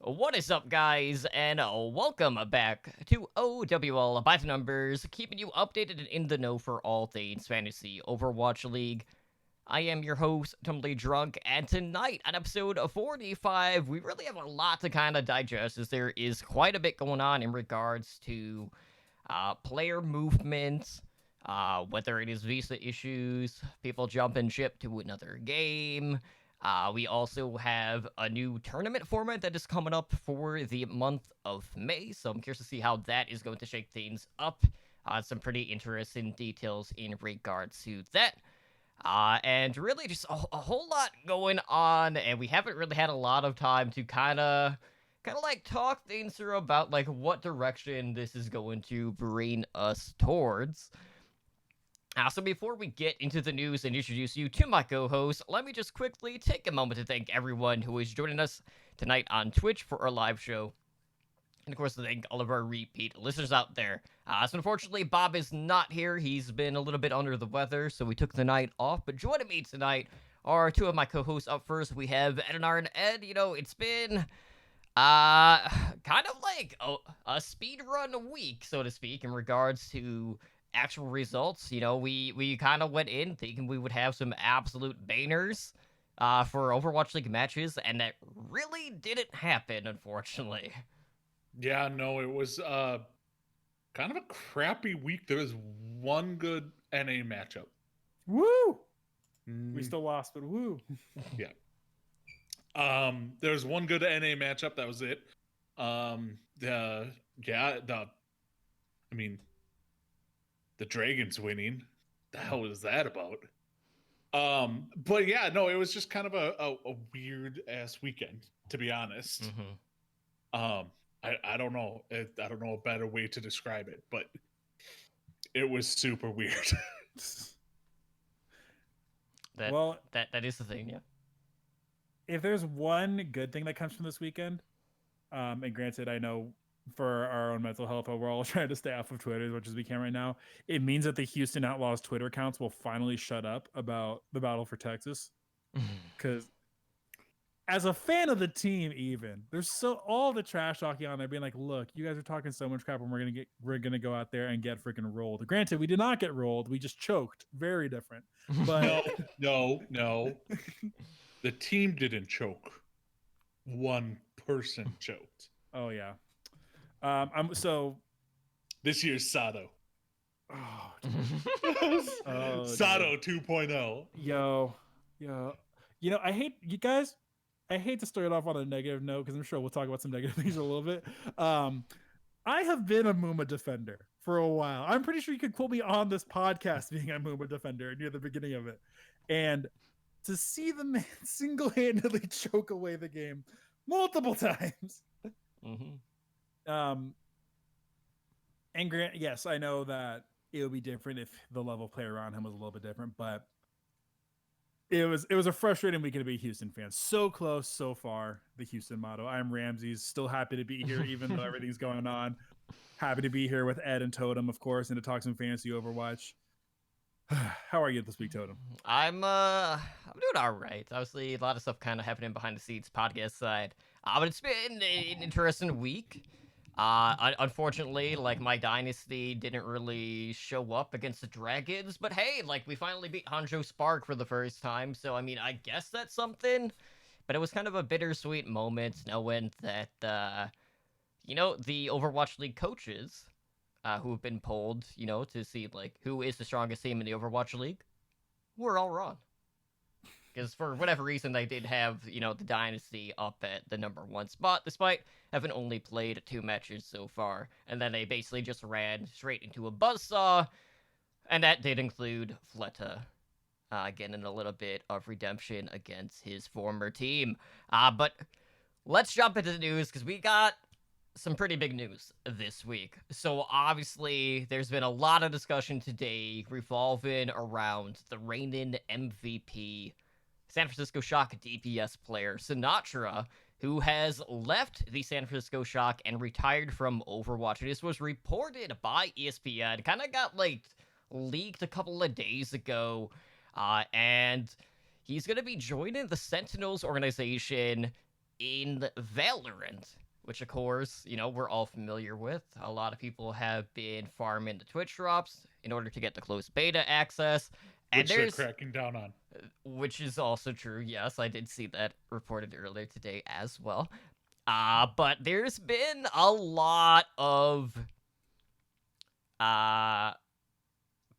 What is up, guys, and welcome back to OWL by the Numbers, keeping you updated and in the know for all things fantasy Overwatch League. I am your host, Tumbly Drunk, and tonight on episode 45, we really have a lot to kind of digest as there is quite a bit going on in regards to player movements, whether it is visa issues, people jumping ship to another game. We also have a new tournament format that is coming up for the month of May, so I'm curious to see how that is going to shake things up. Some pretty interesting details in regards to that. And really just a whole lot going on, and we haven't really had a lot of time to kind of like talk things through about like what direction this is going to bring us towards. So before we get into the news and introduce you to my co-host, let me just quickly take a moment to thank everyone who is joining us tonight on Twitch for our live show. And of course, to thank all of our repeat listeners out there. So unfortunately, Bob is not here. He's been a little bit under the weather, so we took the night off. But joining me tonight are two of my co-hosts. Up first, we have Ed and Aaron. Ed, it's been kind of like a speed run week, so to speak, in regards to actual results. We kind of went in thinking we would have some absolute bangers for Overwatch League matches, and that really didn't happen, unfortunately. Yeah, no, it was kind of a crappy week. There was one good NA matchup. Woo! We Mm, still lost, but woo. yeah. There was one good NA matchup. That was it. The yeah, I mean, the Dragons winning. The hell is that about? But yeah, no, it was just kind of a weird ass weekend, to be honest. Um, I don't know. I don't know a better way to describe it, but it was super weird. That Well, that is the thing, yeah. if there's one good thing that comes from this weekend, and granted, I know for our own mental health, we're all trying to stay off of Twitter as much as we can right now. It means that the Houston Outlaws Twitter accounts will finally shut up about the battle for Texas. Because as a fan of the team, even there's so all the trash talking on there being like, look, you guys are talking so much crap, and we're gonna go out there and get freaking rolled. Granted, we did not get rolled, we just choked. Very different. But No. The team didn't choke. One person choked. oh yeah. I'm so This year's Sato. oh, oh, Sato 2.0. yo. I hate you guys. I hate to start it off on a negative note because I'm sure we'll talk about some negative things in a little bit. I have been a Muma defender for a while. I'm pretty sure you could quote me on this podcast being a Muma defender near the beginning of it. And to see the man single-handedly choke away the game multiple times. Um, and Grant, yes, I know that it would be different if the level of play around him was a little bit different, but it was a frustrating weekend to be a Houston fan. So close, so far. The Houston motto. I'm Ramses. Still happy to be here, even though everything's going on. Happy to be here with Ed and Totem, of course, and to talk some fantasy Overwatch. How are you this week, Totem? I'm doing all right. Obviously, a lot of stuff kind of happening behind the scenes podcast side. But it's been an interesting week. Unfortunately, like my dynasty didn't really show up against the Dragons, but hey, like we finally beat Hanjo Spark for the first time, so I mean, I guess that's something. But it was kind of a bittersweet moment knowing that the Overwatch League coaches who have been polled, to see like who is the strongest team in the Overwatch League, we're all wrong. Because for whatever reason, they did have, the Dynasty up at the number one spot, despite having only played 2 matches so far. And then they basically just ran straight into a buzzsaw, and that did include Fleta getting a little bit of redemption against his former team. But let's jump into the news, because we got some pretty big news this week. So obviously, there's been a lot of discussion today revolving around the reigning MVP San Francisco Shock DPS player Sinatra, who has left the San Francisco Shock and retired from Overwatch. This was reported by ESPN, kind of got leaked a couple of days ago, and he's going to be joining the Sentinels organization in Valorant, which of course, we're all familiar with. A lot of people have been farming the Twitch drops in order to get the closed beta access. And Which they're there's, cracking down on. which is also true. Yes, I did see that reported earlier today as well. But there's been a lot of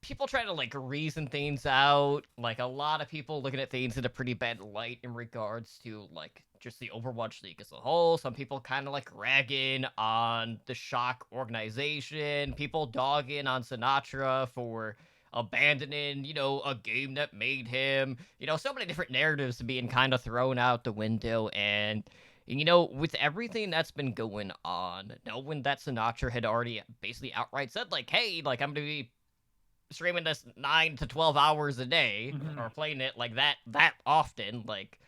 people trying to like reason things out. Like a lot of people looking at things in a pretty bad light in regards to like just the Overwatch League as a whole. Some people kind of like ragging on the Shock organization. People dogging on Sinatra for abandoning, a game that made him. So many different narratives being kind of thrown out the window. And with everything that's been going on, knowing that Sinatra had already basically outright said, like, hey, like, I'm going to be streaming this 9 to 12 hours a day, or playing it like that often, like,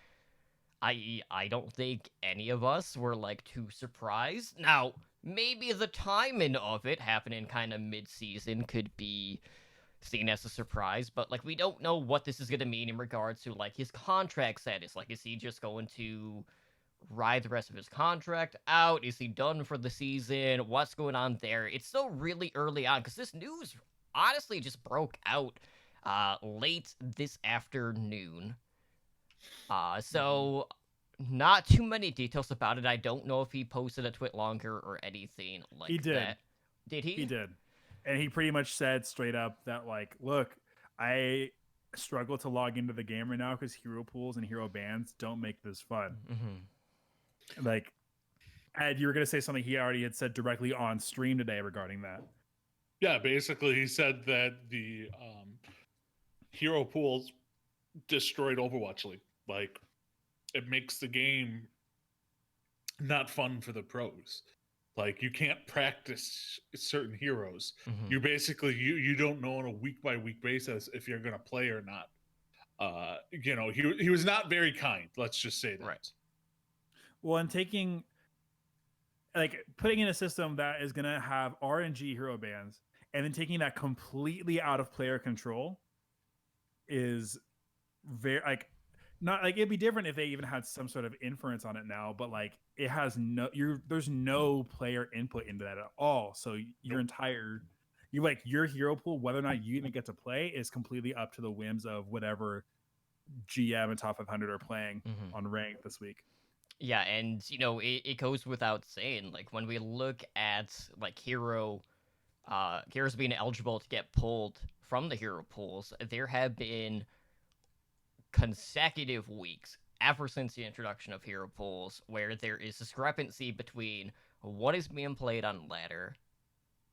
I don't think any of us were, like, too surprised. Now, maybe the timing of it happening kind of mid-season could be seen as a surprise, but, like, we don't know what this is going to mean in regards to, like, his contract status. Like, is he just going to ride the rest of his contract out? Is he done for the season? What's going on there? It's still really early on, because this news honestly just broke out late this afternoon. So not too many details about it. I don't know if he posted a tweet longer or anything like He did. that. Did he? He did. And he pretty much said straight up that, like, look, I struggle to log into the game right now because hero pools and hero bans don't make this fun. Mm-hmm. Like, Ed, you were going to say something he already had said directly on stream today regarding that. Yeah, basically he said that the hero pools destroyed Overwatch League. Like, it makes the game not fun for the pros. Like, you can't practice certain heroes. Mm-hmm. You basically you don't know on a week by week basis if you're gonna play or not. He was not very kind. Let's just say that. Right. Well, and putting in a system that is going to have RNG hero bans and then taking that completely out of player control is very, like, not like, it'd be different if they even had some sort of inference on it now, but like it has there's no player input into that at all. So your your hero pool, whether or not you even get to play, is completely up to the whims of whatever GM and top 500 are playing on rank this week. Yeah, and it goes without saying, like, when we look at like heroes being eligible to get pulled from the hero pools, there have been consecutive weeks ever since the introduction of hero pools where there is discrepancy between what is being played on ladder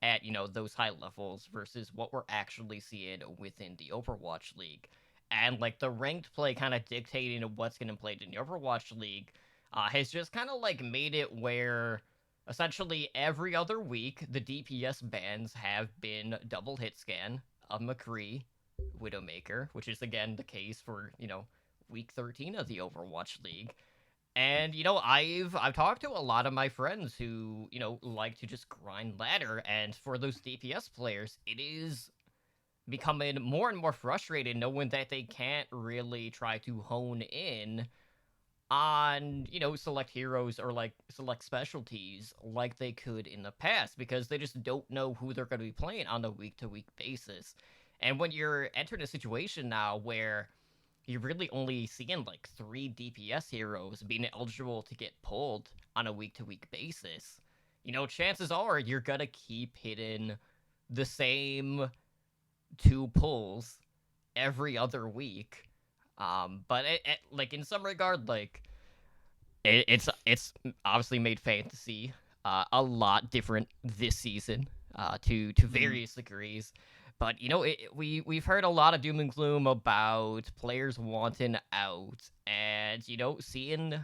at those high levels versus what we're actually seeing within the Overwatch League. And like the ranked play kind of dictating what's getting played in the Overwatch League has just kind of like made it where essentially every other week the DPS bans have been double hit scan of McCree, Widowmaker, which is again the case for week 13 of the Overwatch League. And I've talked to a lot of my friends who like to just grind ladder, and for those DPS players it is becoming more and more frustrating knowing that they can't really try to hone in on select heroes or like select specialties like they could in the past, because they just don't know who they're going to be playing on a week-to-week basis. And when you're entering a situation now where you're really only seeing like 3 DPS heroes being eligible to get pulled on a week-to-week basis, chances are you're gonna keep hitting the same 2 pulls every other week. But like in some regard, like it's obviously made fantasy a lot different this season to various degrees. But we've heard a lot of doom and gloom about players wanting out, and seeing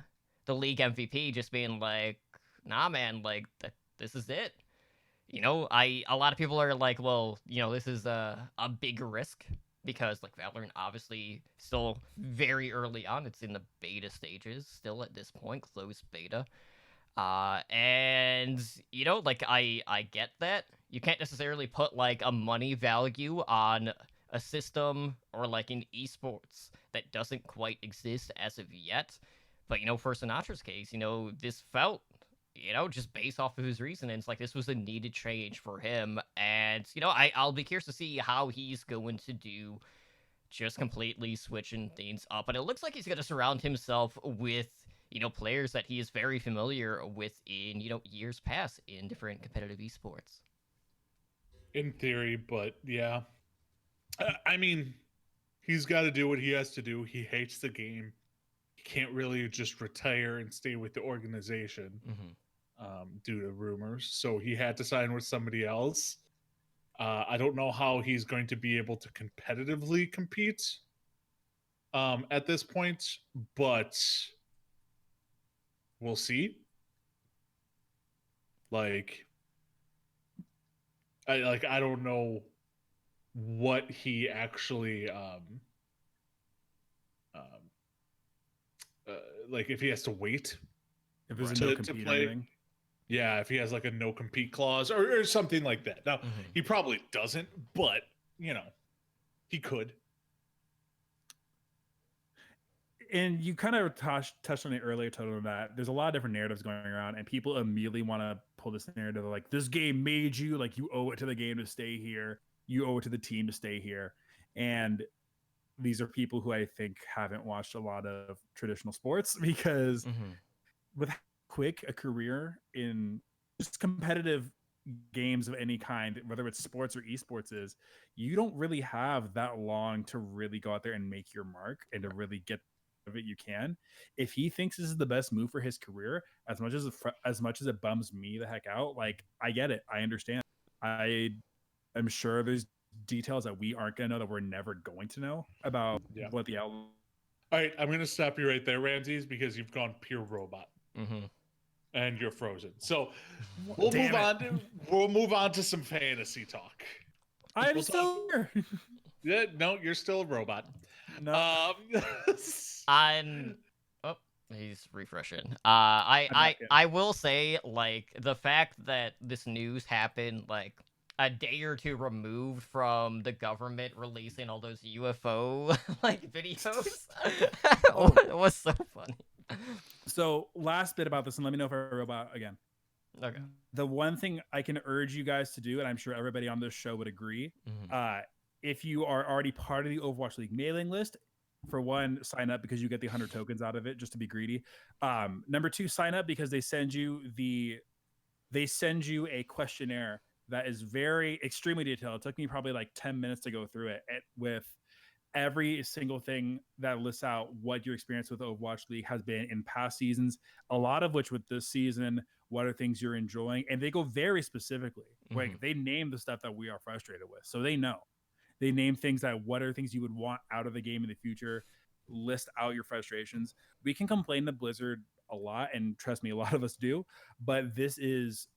the league MVP just being like, nah, man, like this is it. A lot of people are like, well, this is a big risk because like Valorant obviously still very early on. It's in the beta stages still at this point, closed beta. And like I get that you can't necessarily put like a money value on a system or like in esports that doesn't quite exist as of yet. But for Sinatra's case, this felt, just based off of his reasonings, like this was a needed change for him. And I'll be curious to see how he's going to do, just completely switching things up. And it looks like he's going to surround himself with players that he is very familiar with in years past in different competitive esports. In theory, but yeah. I mean, he's got to do what he has to do. He hates the game. He can't really just retire and stay with the organization due to rumors. So he had to sign with somebody else. I don't know how he's going to be able to competitively compete at this point, but we'll see. I don't know what he actually if he has to wait, if there's a to- no to compete or play. anything. Yeah, if he has like a no compete clause or something like that. Now he probably doesn't, but he could. And you kind of touched on it earlier, Toto, that there's a lot of different narratives going around, and people immediately want to pull this narrative of like, this game made you, like you owe it to the game to stay here, you owe it to the team to stay here. And these are people who I think haven't watched a lot of traditional sports, because with how quick a career in just competitive games of any kind, whether it's sports or esports, is, you don't really have that long to really go out there and make your mark and to really get of it you can. If he thinks this is the best move for his career, as much as it bums me the heck out, like, I get it, I understand. I am sure there's details that we aren't gonna know, that we're never going to know about what the outlook. All right, I'm gonna stop you right there, Ramses, because you've gone pure robot and you're frozen. So we'll move on to some fantasy talk. I'm still here. Yeah, no, you're still a robot. No. He's refreshing. I will say, like, the fact that this news happened like a day or two removed from the government releasing all those UFO like videos was so funny. So last bit about this, and let me know if I robot again. Okay. The one thing I can urge you guys to do, and I'm sure everybody on this show would agree, if you are already part of the Overwatch League mailing list, for one, sign up because you get the 100 tokens out of it, just to be greedy. Number two, sign up because they send you a questionnaire that is extremely detailed. It took me probably like 10 minutes to go through it, with every single thing that lists out what your experience with Overwatch League has been in past seasons, a lot of which with this season, what are things you're enjoying, and they go very specifically. Like, they name the stuff that we are frustrated with, so they know. They name things that, what are things you would want out of the game in the future, list out your frustrations. We can complain to Blizzard a lot, and trust me, a lot of us do, but this is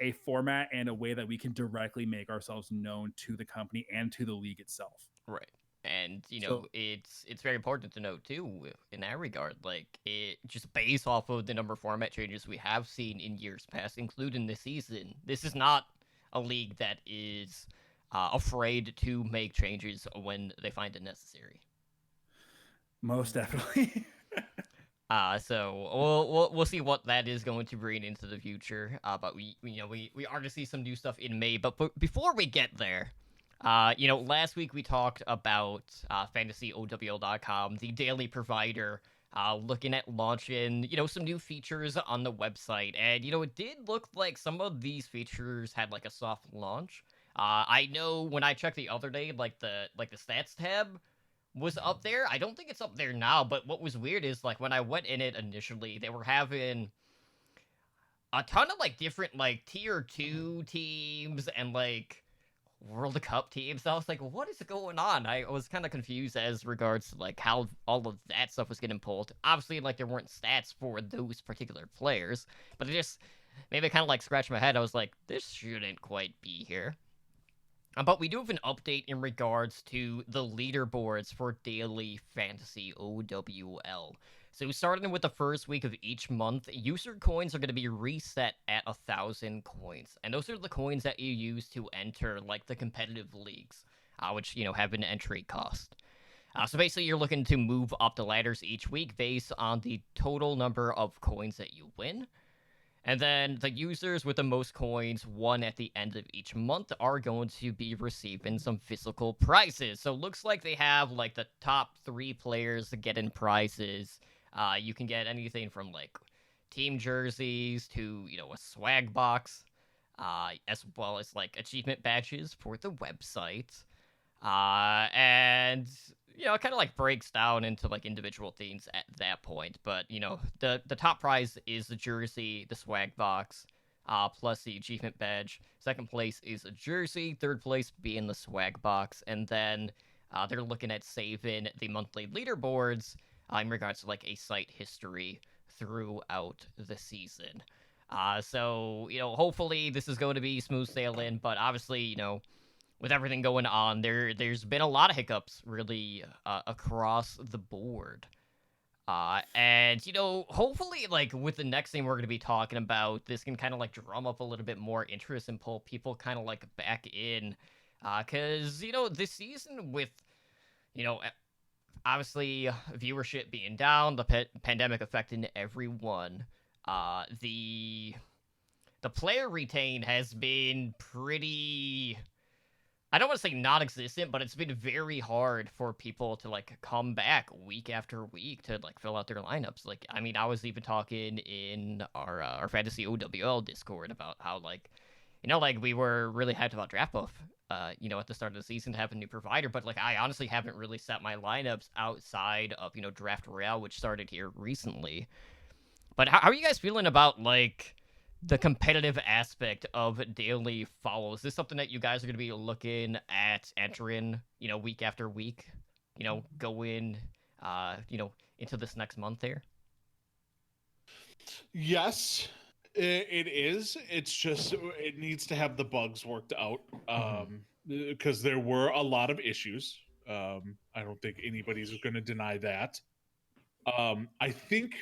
a format and a way that we can directly make ourselves known to the company and to the league itself. Right. And it's very important to note too, in that regard, like, it just based off of the number of format changes we have seen in years past, including this season. This is not a league that is afraid to make changes when they find it necessary. Most definitely. So we'll see what that is going to bring into the future. But we are to see some new stuff in May. But before we get there, last week we talked about FantasyOWL.com, the daily provider, looking at launching, some new features on the website. And, it did look like some of these features had like a soft launch. I know when I checked the other day, like the stats tab was up there. I don't think it's up there now, but what was weird is, like, when I went in it initially, they were having a ton of like different like tier 2 teams and like World Cup teams. I was like, what is going on? I was kind of confused as regards to like how all of that stuff was getting pulled. Obviously, like, there weren't stats for those particular players, but it just made me kind of like scratch my head. I was like, this shouldn't quite be here. But we do have an update in regards to the leaderboards for daily fantasy OWL. So starting with the first week of each month, user coins are going to be reset at 1,000 coins. And those are the coins that you use to enter like the competitive leagues, which, have an entry cost. So basically, you're looking to move up the ladders each week based on the total number of coins that you win. And then the users with the most coins won at the end of each month are going to be receiving some physical prizes. So looks like they have like the top 3 players to get in prizes. You can get anything from like team jerseys to, a swag box, as well as like achievement badges for the website. And it kind of like breaks down into like individual themes at that point. But the top prize is the jersey, the swag box, plus the achievement badge. Second place is a jersey. Third place being the swag box, and then they're looking at saving the monthly leaderboards in regards to like a site history throughout the season. So hopefully this is going to be smooth sailing, but obviously with everything going on, there's been a lot of hiccups really across the board. And hopefully like with the next thing we're going to be talking about, this can kind of like drum up a little bit more interest and pull people kind of like back in. Cause this season with obviously viewership being down, the pandemic affecting everyone, the player retain has been pretty, I don't want to say non-existent, but it's been very hard for people to like come back week after week to like fill out their lineups. Like, I mean, I was even talking in our fantasy OWL Discord about how like, like we were really hyped about Draft Buff, at the start of the season to have a new provider, but like I honestly haven't really set my lineups outside of Draft Royale, which started here recently. But how are you guys feeling about like the competitive aspect of daily follow? Is this something that you guys are going to be looking at entering, week after week, going, into this next month there? Yes, it is. It's just it needs to have the bugs worked out, because there were a lot of issues. I don't think anybody's going to deny that. I think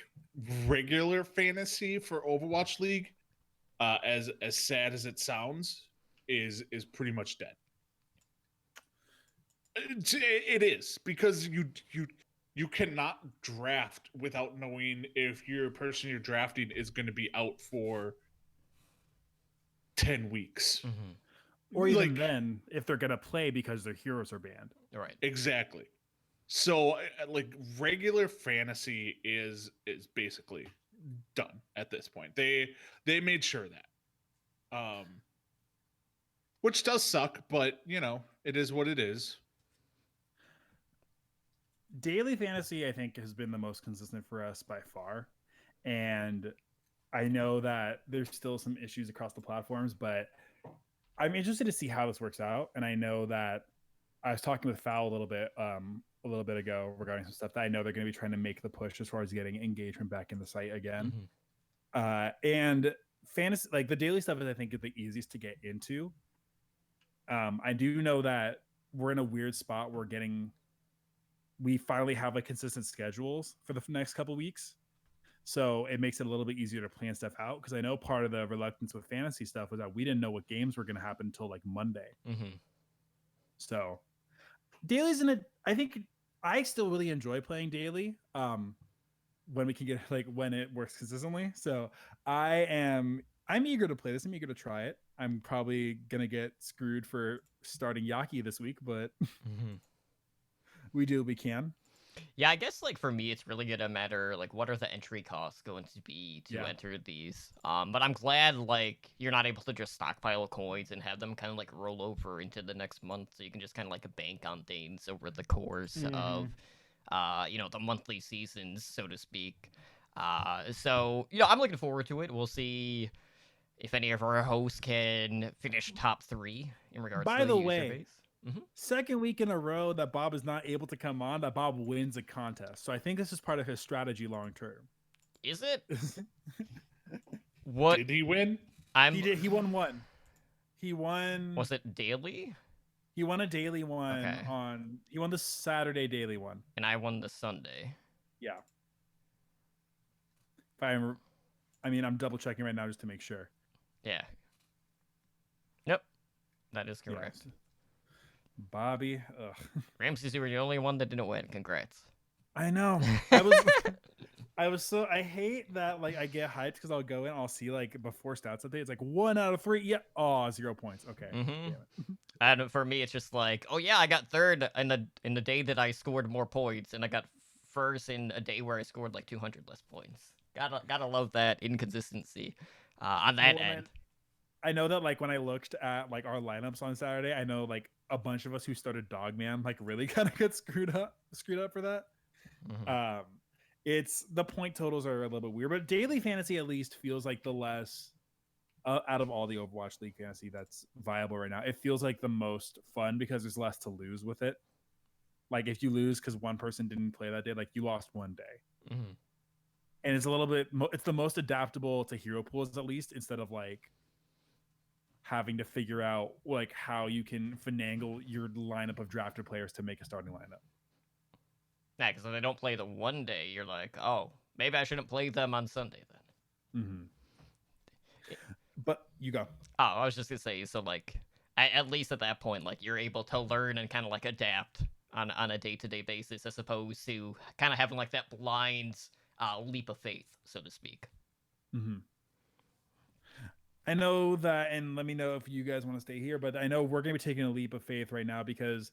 regular fantasy for Overwatch League, as sad as it sounds, is pretty much dead. It is, because you cannot draft without knowing if your person you're drafting is going to be out for 10 weeks. Or even then, if they're going to play because their heroes are banned. Right. Exactly. So like regular fantasy is basically done at this point. They made sure that. Which does suck, but it is what it is. Daily fantasy, I think, has been the most consistent for us by far. And I know that there's still some issues across the platforms, but I'm interested to see how this works out. And I know that I was talking with Fowl a little bit ago regarding some stuff that I know they're going to be trying to make the push as far as getting engagement back in the site again. And fantasy, like the daily stuff, is I think is the easiest to get into. I do know that we're in a weird spot. We finally have like consistent schedules for the next couple weeks. So it makes it a little bit easier to plan stuff out. Because I know part of the reluctance with fantasy stuff was that we didn't know what games were going to happen until like Monday. So daily's I think I still really enjoy playing daily. When we can get when it works consistently. So I'm eager to play this. I'm eager to try it. I'm probably going to get screwed for starting Yaki this week, but we do what we can. Yeah, I guess like for me, it's really gonna matter like what are the entry costs going to be to enter these. But I'm glad like you're not able to just stockpile coins and have them kind of like roll over into the next month, so you can just kind of like bank on things over the course of the monthly seasons, so to speak. So I'm looking forward to it. We'll see if any of our hosts can finish top 3 in regards to the user base. Second week in a row that Bob is not able to come on, that Bob wins a contest. So I think this is part of his strategy long term. Is it? What did he win? He did. He won one. He won. Was it daily? He won a daily one Okay. He won the Saturday daily one. And I won the Sunday. Yeah. I'm double checking right now just to make sure. Yeah. Yep. That is correct. Yeah. Bobby. Ugh. Ramses, you were the only one that didn't win. Congrats. I know. I hate that like I get hyped because I'll go in, I'll see like before stats update, it's like 1 out of 3. Yeah. Oh, 0 points. Okay. Mm-hmm. Damn it. And for me, it's just like, oh yeah, I got third in the day that I scored more points, and I got first in a day where I scored like 200 less points. Gotta love that inconsistency on that Well, end. man, I know that like when I looked at like our lineups on Saturday, I know like a bunch of us who started Dogman like really kind of got screwed up for that. Mhm. It's the point totals are a little bit weird, but daily fantasy at least feels like the less out of all the Overwatch League fantasy that's viable right now. It feels like the most fun because there's less to lose with it. Like if you lose because one person didn't play that day, like you lost one day, Mhm. and it's a little bit. It's the most adaptable to hero pools at least, instead of like having to figure out like how you can finagle your lineup of drafted players to make a starting lineup. Yeah, because if they don't play the one day, you're like, oh, maybe I shouldn't play them on Sunday then. Mm-hmm. But you go. Oh, I was just gonna say, so like, at least at that point, like you're able to learn and kind of like adapt on a day-to-day basis, as opposed to kind of having like that blind leap of faith, so to speak. Mm-hmm. I know that, and let me know if you guys want to stay here, but I know we're going to be taking a leap of faith right now because,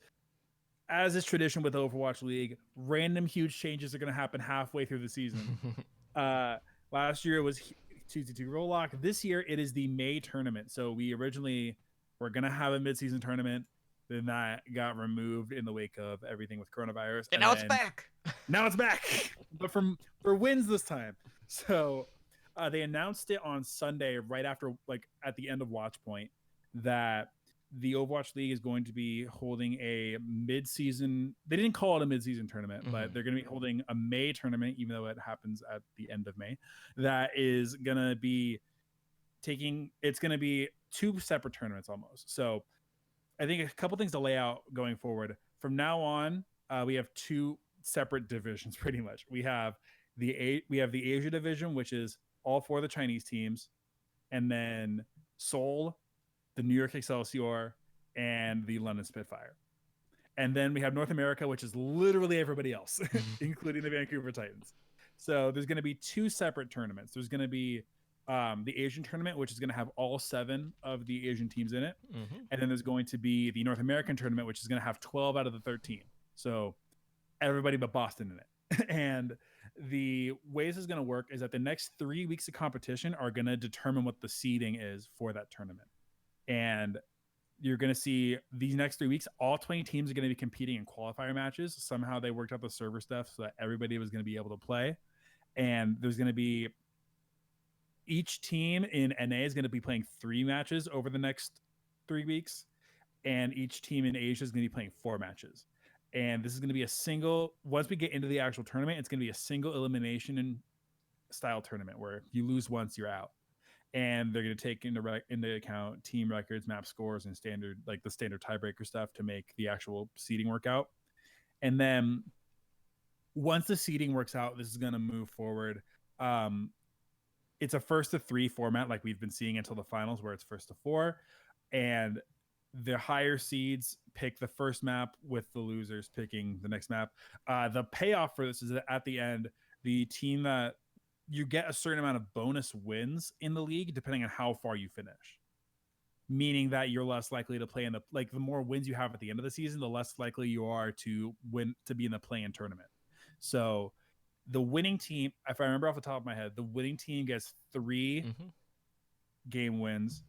as is tradition with Overwatch League, random huge changes are going to happen halfway through the season. Last year it was 2-2 Rollock. This year it is the May tournament. So we originally were going to have a midseason tournament. Then that got removed in the wake of everything with coronavirus. And now it's back. Now it's back, but for wins this time. So they announced it on Sunday, right after, like at the end of Watchpoint, that the Overwatch League is going to be holding a mid-season. They didn't call it a mid-season tournament, but they're going to be holding a May tournament, even though it happens at the end of May. That is going to be it's going to be 2 separate tournaments almost. So I think a couple things to lay out going forward. From now on, we have 2 separate divisions pretty much. We have the Asia division, which is all 4 of the Chinese teams, and then Seoul, the New York Excelsior, and the London Spitfire. And then we have North America, which is literally everybody else, including the Vancouver Titans. So there's going to be 2 separate tournaments. There's going to be the Asian tournament, which is going to have all 7 of the Asian teams in it. And then there's going to be the North American tournament, which is going to have 12 out of the 13. So everybody but Boston in it. And the way this is going to work is that the next 3 weeks of competition are going to determine what the seeding is for that tournament. And you're going to see these next 3 weeks, all 20 teams are going to be competing in qualifier matches. Somehow they worked out the server stuff so that everybody was going to be able to play. And there's going to be each team in NA is going to be playing 3 matches over the next 3 weeks. And each team in Asia is going to be playing 4 matches. And this is going to be a single, once we get into the actual tournament, it's going to be a single elimination style tournament where you lose once, you're out. And they're going to take into account team records, map scores, and standard tiebreaker stuff to make the actual seeding work out. And then once the seeding works out, this is going to move forward. It's a 1-to-3 format like we've been seeing until the finals, where it's 1-to-4. And the higher seeds pick the first map, with the losers picking the next map. The payoff for this is that at the end, the team that you get a certain amount of bonus wins in the league depending on how far you finish, meaning that you're less likely to play in the more wins you have at the end of the season, the less likely you are to win, to be in the play-in tournament. So the winning team, if I remember off the top of my head, the winning team gets 3 game wins.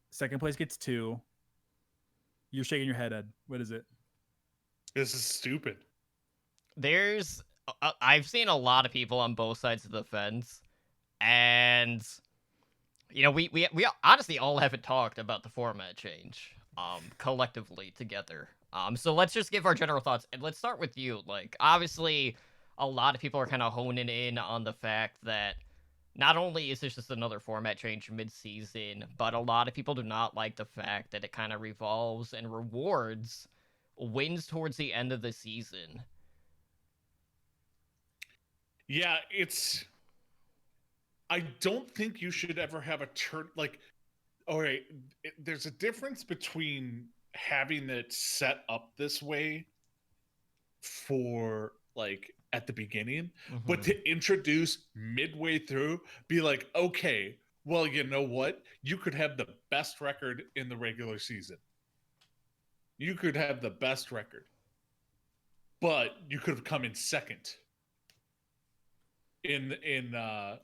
Second place gets 2. You're shaking your head, Ed. What is it? This is stupid. I've seen a lot of people on both sides of the fence, and you know, we honestly all haven't talked about the format change collectively together. So let's just give our general thoughts, and let's start with you. Like, obviously, a lot of people are kind of honing in on the fact that not only is this just another format change mid-season, but a lot of people do not like the fact that it kind of revolves and rewards wins towards the end of the season. Yeah, I don't think you should ever have a turn like. All right, there's a difference between having it set up this way for like at the beginning, but Mhm. to introduce midway through, be like, okay, well, you know what? You could have the best record in the regular season. You could have the best record, but you could have come in second in the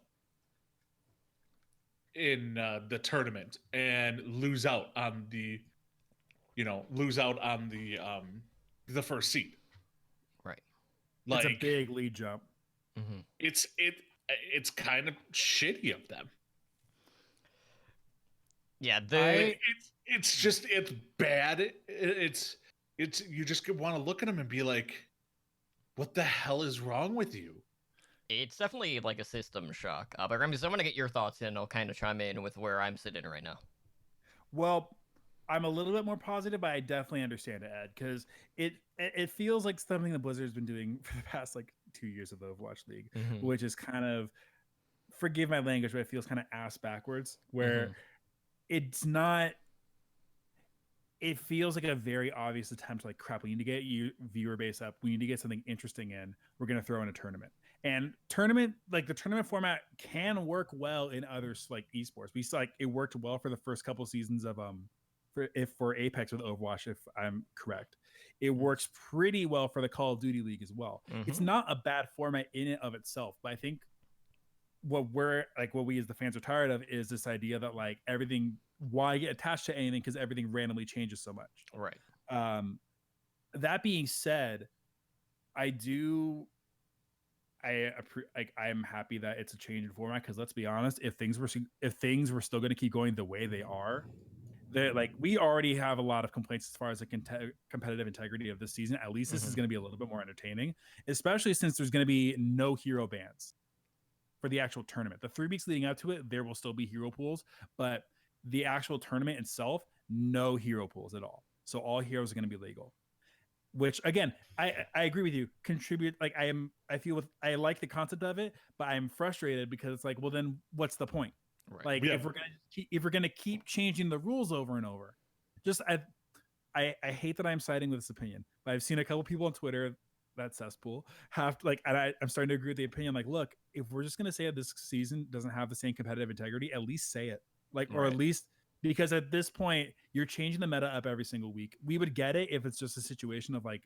tournament and lose out on the first seed. Right. It's a Like big lead jump. Mhm. it's kind of shitty of them. Yeah, Like it's bad. It's you just want to look at them and be like, what the hell is wrong with you? it's definitely like a system shock. But Remy, so I'm gonna get your thoughts in. I'll kind of chime in with where I'm sitting right now. Well, I'm a little bit more positive, but I definitely understand it, Ed, because it feels like something the Blizzard's been doing for the past like 2 years of the Overwatch League, Mhm. which is kind of, forgive my language, but it feels kind of ass backwards, where Mhm. it's not. It feels like a very obvious attempt to like, crap, we need to get you viewer base up. We need to get something interesting in. We're gonna throw in a tournament. And the tournament format can work well in others like esports. We saw like it worked well for the first couple seasons of for Apex with Overwatch, if I'm correct. It works pretty well for the Call of Duty League as well. It's Mhm. not a bad format in and of itself, but I think what we as the fans are tired of is this idea that like everything, why get attached to anything because everything randomly changes so much. Right. um that being said, I do I am happy that it's a change in format, because let's be honest, if things were still going to keep going the way they are, that like we already have a lot of complaints as far as the competitive integrity of this season. At least this is Mhm. going to be a little bit more entertaining, especially since there's going to be no hero bans for the actual tournament. The 3 weeks leading up to it, there will still be hero pools, but the actual tournament itself, no hero pools at all. So all heroes are going to be legal. Which again, I agree with you. Contribute like I like the concept of it, but I'm frustrated because it's like, well, then what's the point? Right. Like Yeah. if we're gonna keep changing the rules over and over, just I hate that I'm siding with this opinion, but I've seen a couple people on Twitter, that cesspool, have like, and I'm starting to agree with the opinion. Like, look, if we're just gonna say that this season doesn't have the same competitive integrity, at least say it. Like, or at Right. least, because at this point you're changing the meta up every single week. We would get it if it's just a situation of like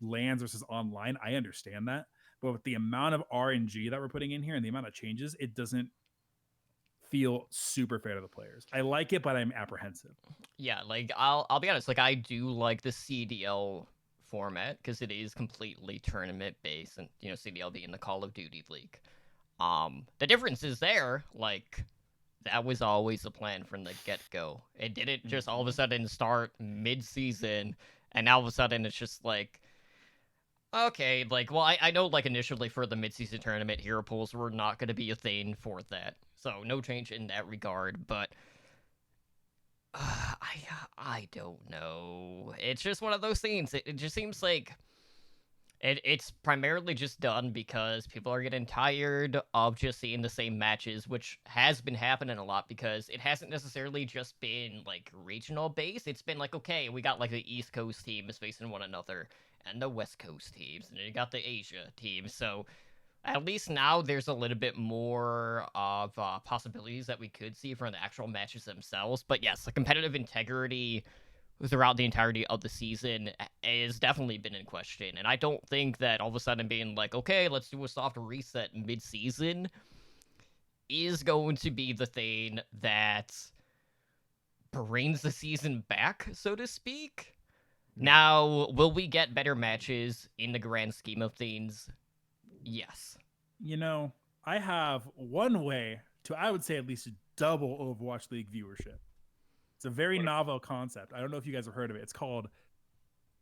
lands versus online. I understand that, but with the amount of RNG that we're putting in here and the amount of changes, it doesn't feel super fair to the players. I like it, but I'm apprehensive. Yeah, like I'll be honest, like I do like the CDL format because it is completely tournament based, and CDL being the Call of Duty League. The difference is there, like that was always the plan from the get go. It didn't just all of a sudden start mid season, and now all of a sudden it's just like, okay, like, well, I know, like, initially for the mid-season tournament, hero pools were not going to be a thing for that, so no change in that regard, but I don't know. It's just one of those things. It just seems like it's primarily just done because people are getting tired of just seeing the same matches, which has been happening a lot because it hasn't necessarily just been like regional based. It's been like, okay, we got like the East Coast teams facing one another and the West Coast teams, and then you got the Asia teams. So at least now there's a little bit more of possibilities that we could see from the actual matches themselves. But yes, the competitive integrity throughout the entirety of the season has definitely been in question. And I don't think that all of a sudden being like, okay, let's do a soft reset mid-season is going to be the thing that brings the season back, so to speak. Now, will we get better matches in the grand scheme of things? Yes. I have one way to, I would say, at least double Overwatch League viewership. It's a very What? novel concept. I don't know if you guys have heard of it. It's called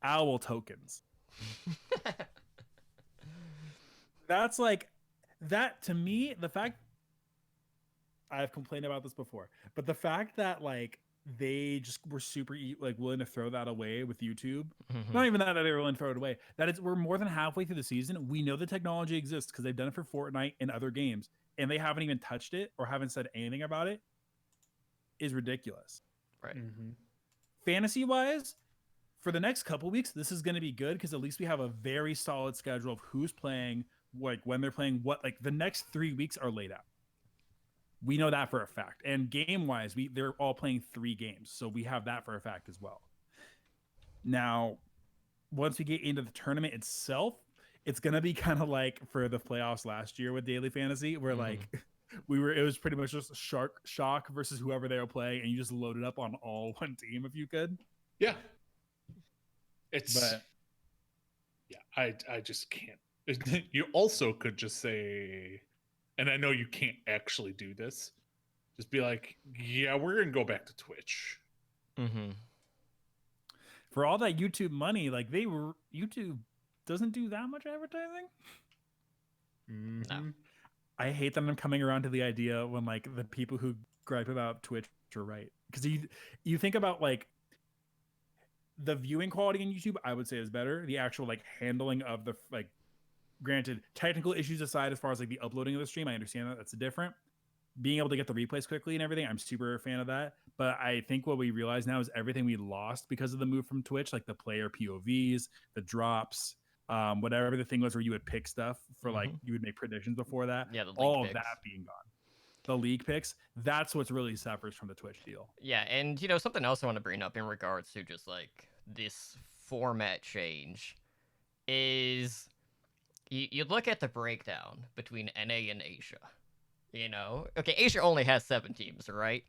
owl tokens. That's like, that to me, the fact, I've complained about this before, but the fact that like they just were super like willing to throw that away with YouTube. Not even that they were willing to throw it away. That is, we're more than halfway through the season. We know the technology exists because they've done it for Fortnite and other games, and they haven't even touched it or haven't said anything about it. Is ridiculous. Right. Mm-hmm. fantasy wise, for the next couple weeks, this is going to be good because at least we have a very solid schedule of who's playing, like when they're playing, what like the next 3 weeks are laid out. We know that for a fact. And game wise, they're all playing 3 games, so we have that for a fact as well. Now, once we get into the tournament itself, it's gonna be kind of like for the playoffs last year with daily fantasy, where like it was pretty much just shock versus whoever they were playing, and you just loaded up on all one team if you could. Yeah. I just can't. You also could just say, and I know you can't actually do this, just be like, yeah, we're gonna go back to Twitch. For all that YouTube money, like YouTube doesn't do that much advertising. No. I hate that I'm coming around to the idea when like the people who gripe about Twitch are right, because you think about like the viewing quality in YouTube, I would say is better. The actual like handling of the like, granted, technical issues aside, as far as like the uploading of the stream, I understand that's different. Being able to get the replays quickly and everything, I'm super a fan of that. But I think what we realize now is everything we lost because of the move from Twitch, like the player POVs, the drops, whatever the thing was where you would pick stuff for like you would make predictions before that. Yeah, the league all picks. Of that being gone. The league picks, that's what's really suffers from the Twitch deal. Yeah, and something else I want to bring up in regards to just like this format change is you look at the breakdown between NA and Asia. Okay, Asia only has 7 teams, right?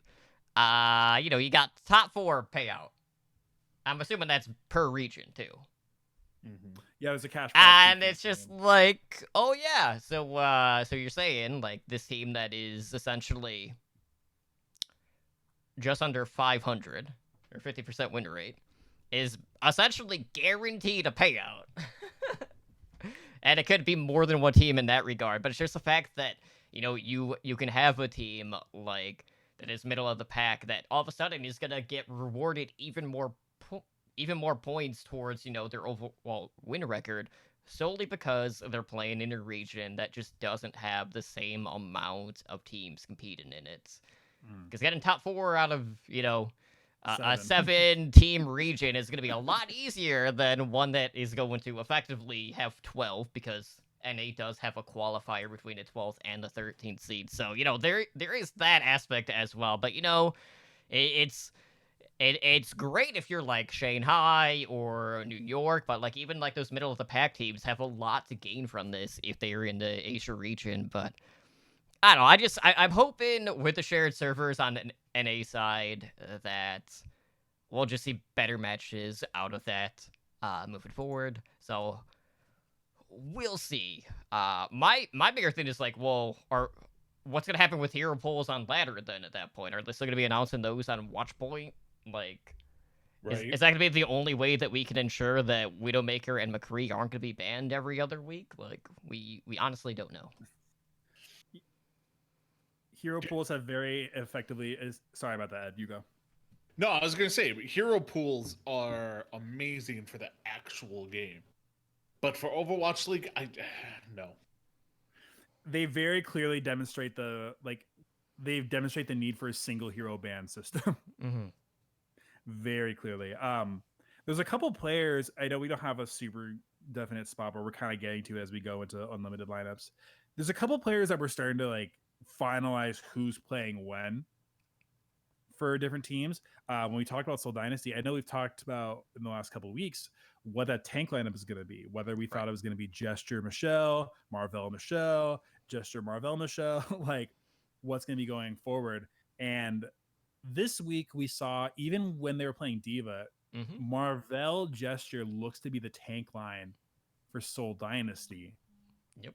You got top 4 payout. I'm assuming that's per region too. Yeah, there's a cash. And it's just like, oh yeah, so you're saying like this team that is essentially just under 500 or 50% win rate is essentially guaranteed a payout. And it could be more than one team in that regard, but it's just the fact that you can have a team like that is middle of the pack that all of a sudden is gonna get rewarded even more points towards their overall win record solely because they're playing in a region that just doesn't have the same amount of teams competing in it. Because getting top 4 out of a 7-team region is going to be a lot easier than one that is going to effectively have 12, because NA does have a qualifier between the 12th and the 13th seed. So, there is that aspect as well. But, it's great if you're like Shanghai or New York, but like even like those middle of the pack teams have a lot to gain from this if they're in the Asia region. But I don't know. I'm hoping with the shared servers on the NA side that we'll just see better matches out of that moving forward. So we'll see. My bigger thing is like, well, what's gonna happen with hero polls on ladder then at that point? Are they still gonna be announcing those on Watchpoint? Like, Right. is that gonna be the only way that we can ensure that Widowmaker and McCree aren't gonna be banned every other week? Like, we honestly don't know. Hero pools have very effectively. Sorry about that, Ed. You go. No, I was gonna say hero pools are amazing for the actual game, but for Overwatch League, no. They very clearly demonstrate the need for a single hero ban system. Very clearly. There's a couple players. I know we don't have a super definite spot, but we're kind of getting to as we go into unlimited lineups. There's a couple players that we're starting to like finalize who's playing when for different teams. When we talked about Soul Dynasty, I know we've talked about in the last couple of weeks what that tank lineup is going to be. Whether we thought it was going to be Gesture Michelle, Marvel Michelle, Gesture Marvel Michelle, like what's going to be going forward. And this week we saw, even when they were playing Diva, Marvel Gesture looks to be the tank line for Soul Dynasty. Yep.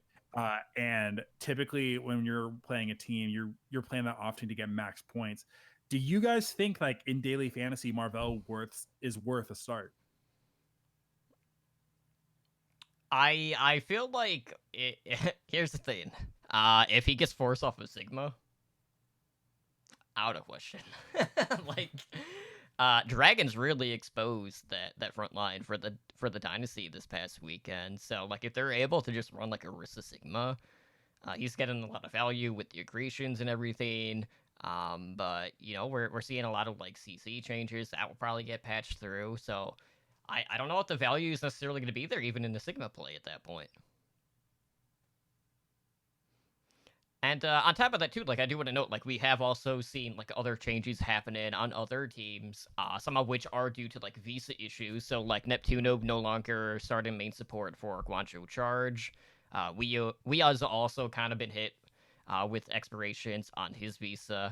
And typically when you're playing a team, you're playing that often to get max points. Do you guys think like in daily fantasy, Marvel is worth a start? I feel like here's the thing. If he gets forced off of Sigma, out of question. Like, Dragons really exposed that front line for the Dynasty this past weekend. So like if they're able to just run like Orisa Sigma, he's getting a lot of value with the accretions and everything. But you know, we're seeing a lot of like CC changes that will probably get patched through. So I don't know what the value is necessarily going to be there, even in the Sigma play at that point. And on top of that too, like I do want to note, like we have also seen like other changes happening on other teams, some of which are due to like visa issues. So like Neptuno no longer starting main support for Guangzhou Charge. Wea's also kind of been hit with expirations on his visa.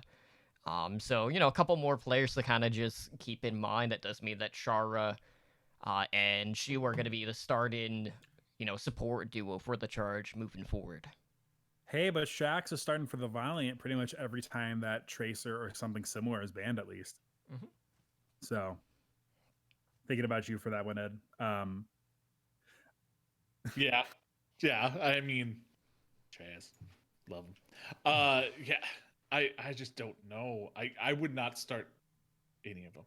So you know, a couple more players to kind of just keep in mind. That does mean that Chara and Shu are going to be the starting, you know, support duo for the Charge moving forward. Hey, but Shax is starting for the Valiant pretty much every time that Tracer or something similar is banned, at least. Mhm. So, thinking about you for that one, Ed. Yeah. Yeah. I mean, Chaz. Love him. Yeah. I just don't know. I would not start any of them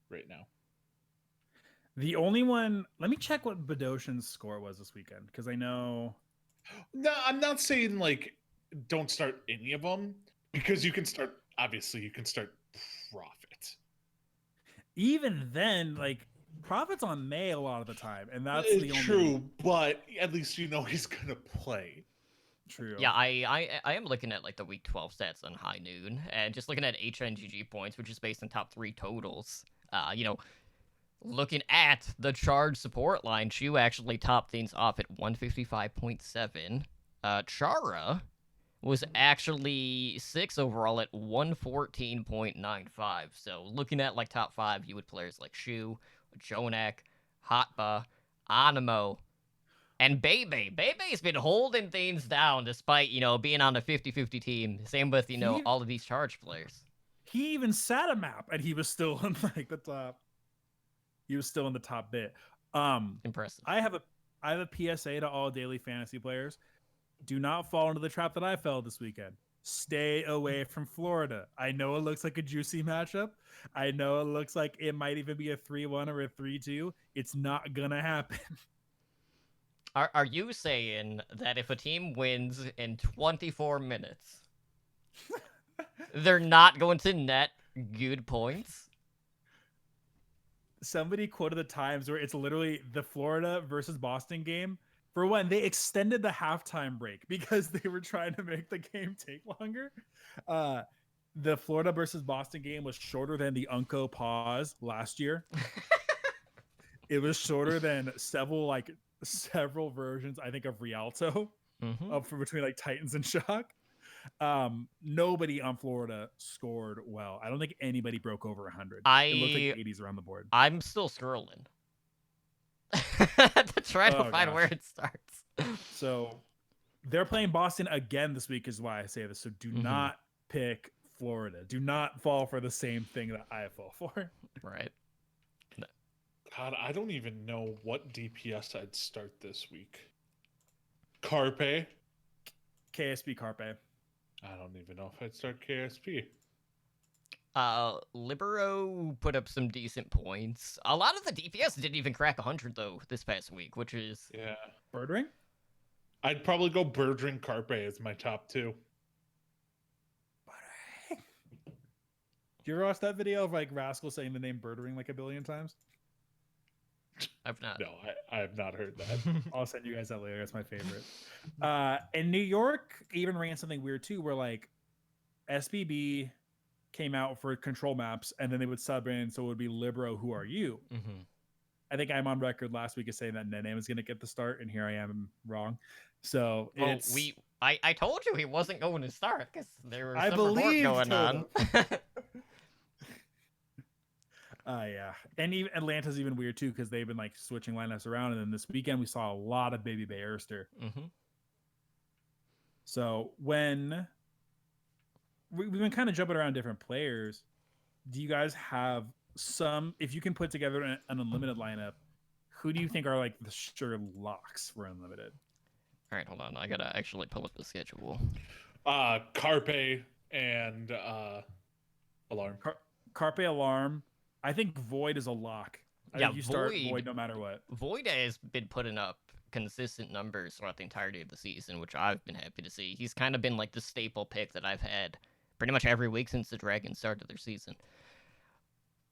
right now. The only one, let me check what Badoshan's score was this weekend, because I know. No, I'm not saying like don't start any of them, because you can start, obviously you can start Prophet. Even then, like, Prophet's on May a lot of the time, and that's the only. True, but at least you know he's gonna play. True. Yeah, I am looking at like the week 12 stats on High Noon, and just looking at HNGG points, which is based on top 3 totals. You know, looking at the Charge support line, Shu actually topped things off at 155.7. Chara was actually 6 overall at 114.95. So looking at like top 5, you would players like Shu, Jonak, Hotba, Animo, and Bebe. Bebe's been holding things down despite, you know, being on a 50-50 team. Same with, you know, He- all of these Charge players. He even sat a map, and he was still in like the top. He was still in the top bit. Impressive. I have a PSA to all daily fantasy players. Do not fall into the trap that I fell this weekend. Stay away from Florida. I know it looks like a juicy matchup. I know it looks like it might even be a 3-1 or a 3-2. It's not gonna happen. Are you saying that if a team wins in 24 minutes, they're not going to net good points? Somebody quoted the times where it's literally the Florida versus Boston game. For one, they extended the halftime break because they were trying to make the game take longer. The Florida versus Boston game was shorter than the Unco pause last year. It was shorter than several versions, I think, of Rialto Mm-hmm. for between like Titans and Shock. Nobody on Florida scored well. I don't think anybody broke over 100. It looked like 80s around the board. I'm still scrolling to try to Oh, find gosh. where it starts. So they're playing Boston again this week, is why I say this. So do Mhm. not pick Florida. Do not fall for the same thing that I fall for. Right. God, I don't even know what DPS I'd start this week. Carpe. KSP Carpe. I don't even know if I'd start KSP. Libero put up some decent points. A lot of the DPS didn't even crack 100 though this past week, which is Yeah. Birdring? I'd probably go Birdring Carpe as my top 2. Birdring. Do you ever watch that video of like Rascal saying the name Birdring like a billion times? I've not. No, I have not heard that. I'll send you guys that later. That's my favorite. And New York even ran something weird too, where like SBB came out for control maps, and then they would sub in, so it would be Libero, who are you? Mm-hmm. I think I'm on record last week as saying that Nene was going to get the start, and here I am wrong. So Well, it's I told you he wasn't going to start because there was I some report believed going on. him. Yeah, and even Atlanta's even weird too because they've been like switching lineups around, and then this weekend we saw a lot of Baby Bay Erster. Mm-hmm. So when we've been kind of jumping around different players, do you guys have some? If you can put together an unlimited lineup, who do you think are like the sure locks for unlimited? All right, hold on. I gotta actually pull up the schedule. Carpe and Alarm. Carpe Alarm. I think Void is a lock. I Yeah, think you start Void- Void no matter what. Void has been putting up consistent numbers throughout the entirety of the season, which I've been happy to see. He's kind of been like the staple pick that I've had pretty much every week since the Dragons started their season.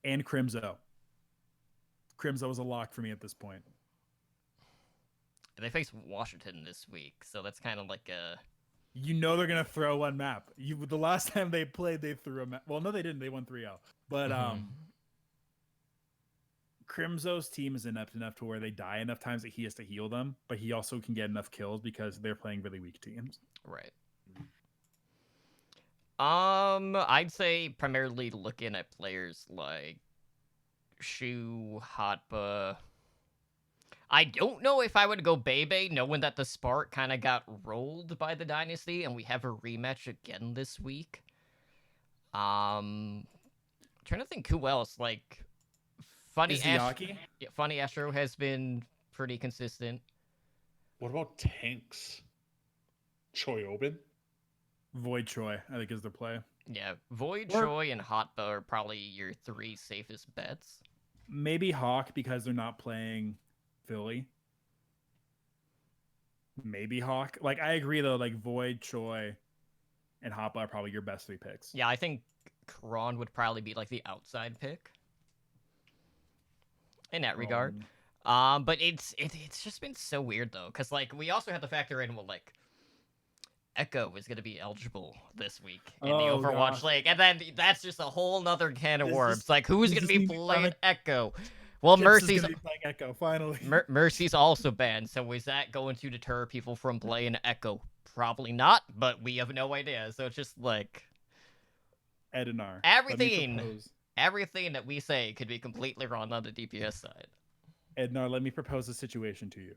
And Crimzo. Crimzo was a lock for me at this point. They face Washington this week, so that's kind of like a. You know they're gonna throw one map. The last time they played, they threw a map. Well, no, they didn't. They won 3-0. But Crimzo's team is inept enough to where they die enough times that he has to heal them, but he also can get enough kills because they're playing really weak teams. Right. I'd say primarily looking at players like Shu, Hotba. I don't know if I would go Bebe, knowing that the Spark kind of got rolled by the Dynasty, and we have a rematch again this week. Trying to think who else. Like, Funny Astro has been pretty consistent. What about tanks? Choi Oben? Void Troy, I think, is their play. Yeah, Void, Choi, and Hotba are probably your 3 safest bets. Maybe Hawk because they're not playing Philly. Maybe Hawk. Like, I agree though. Like Void, Choi, and Hotba are probably your best 3 picks. Yeah, I think Kron would probably be like the outside pick in that regard. But it's just been so weird though, because like we also have to factor in like Echo is going to be eligible this week in the Overwatch League, and then that's just a whole nother can of worms. Like, who's going to be playing Echo? Well, Mercy's playing Echo finally. Mercy's also banned, so is that going to deter people from playing Echo? Probably not, but we have no idea. So it's just like Edinar. Everything that we say could be completely wrong on the DPS side. Ednar, let me propose a situation to you.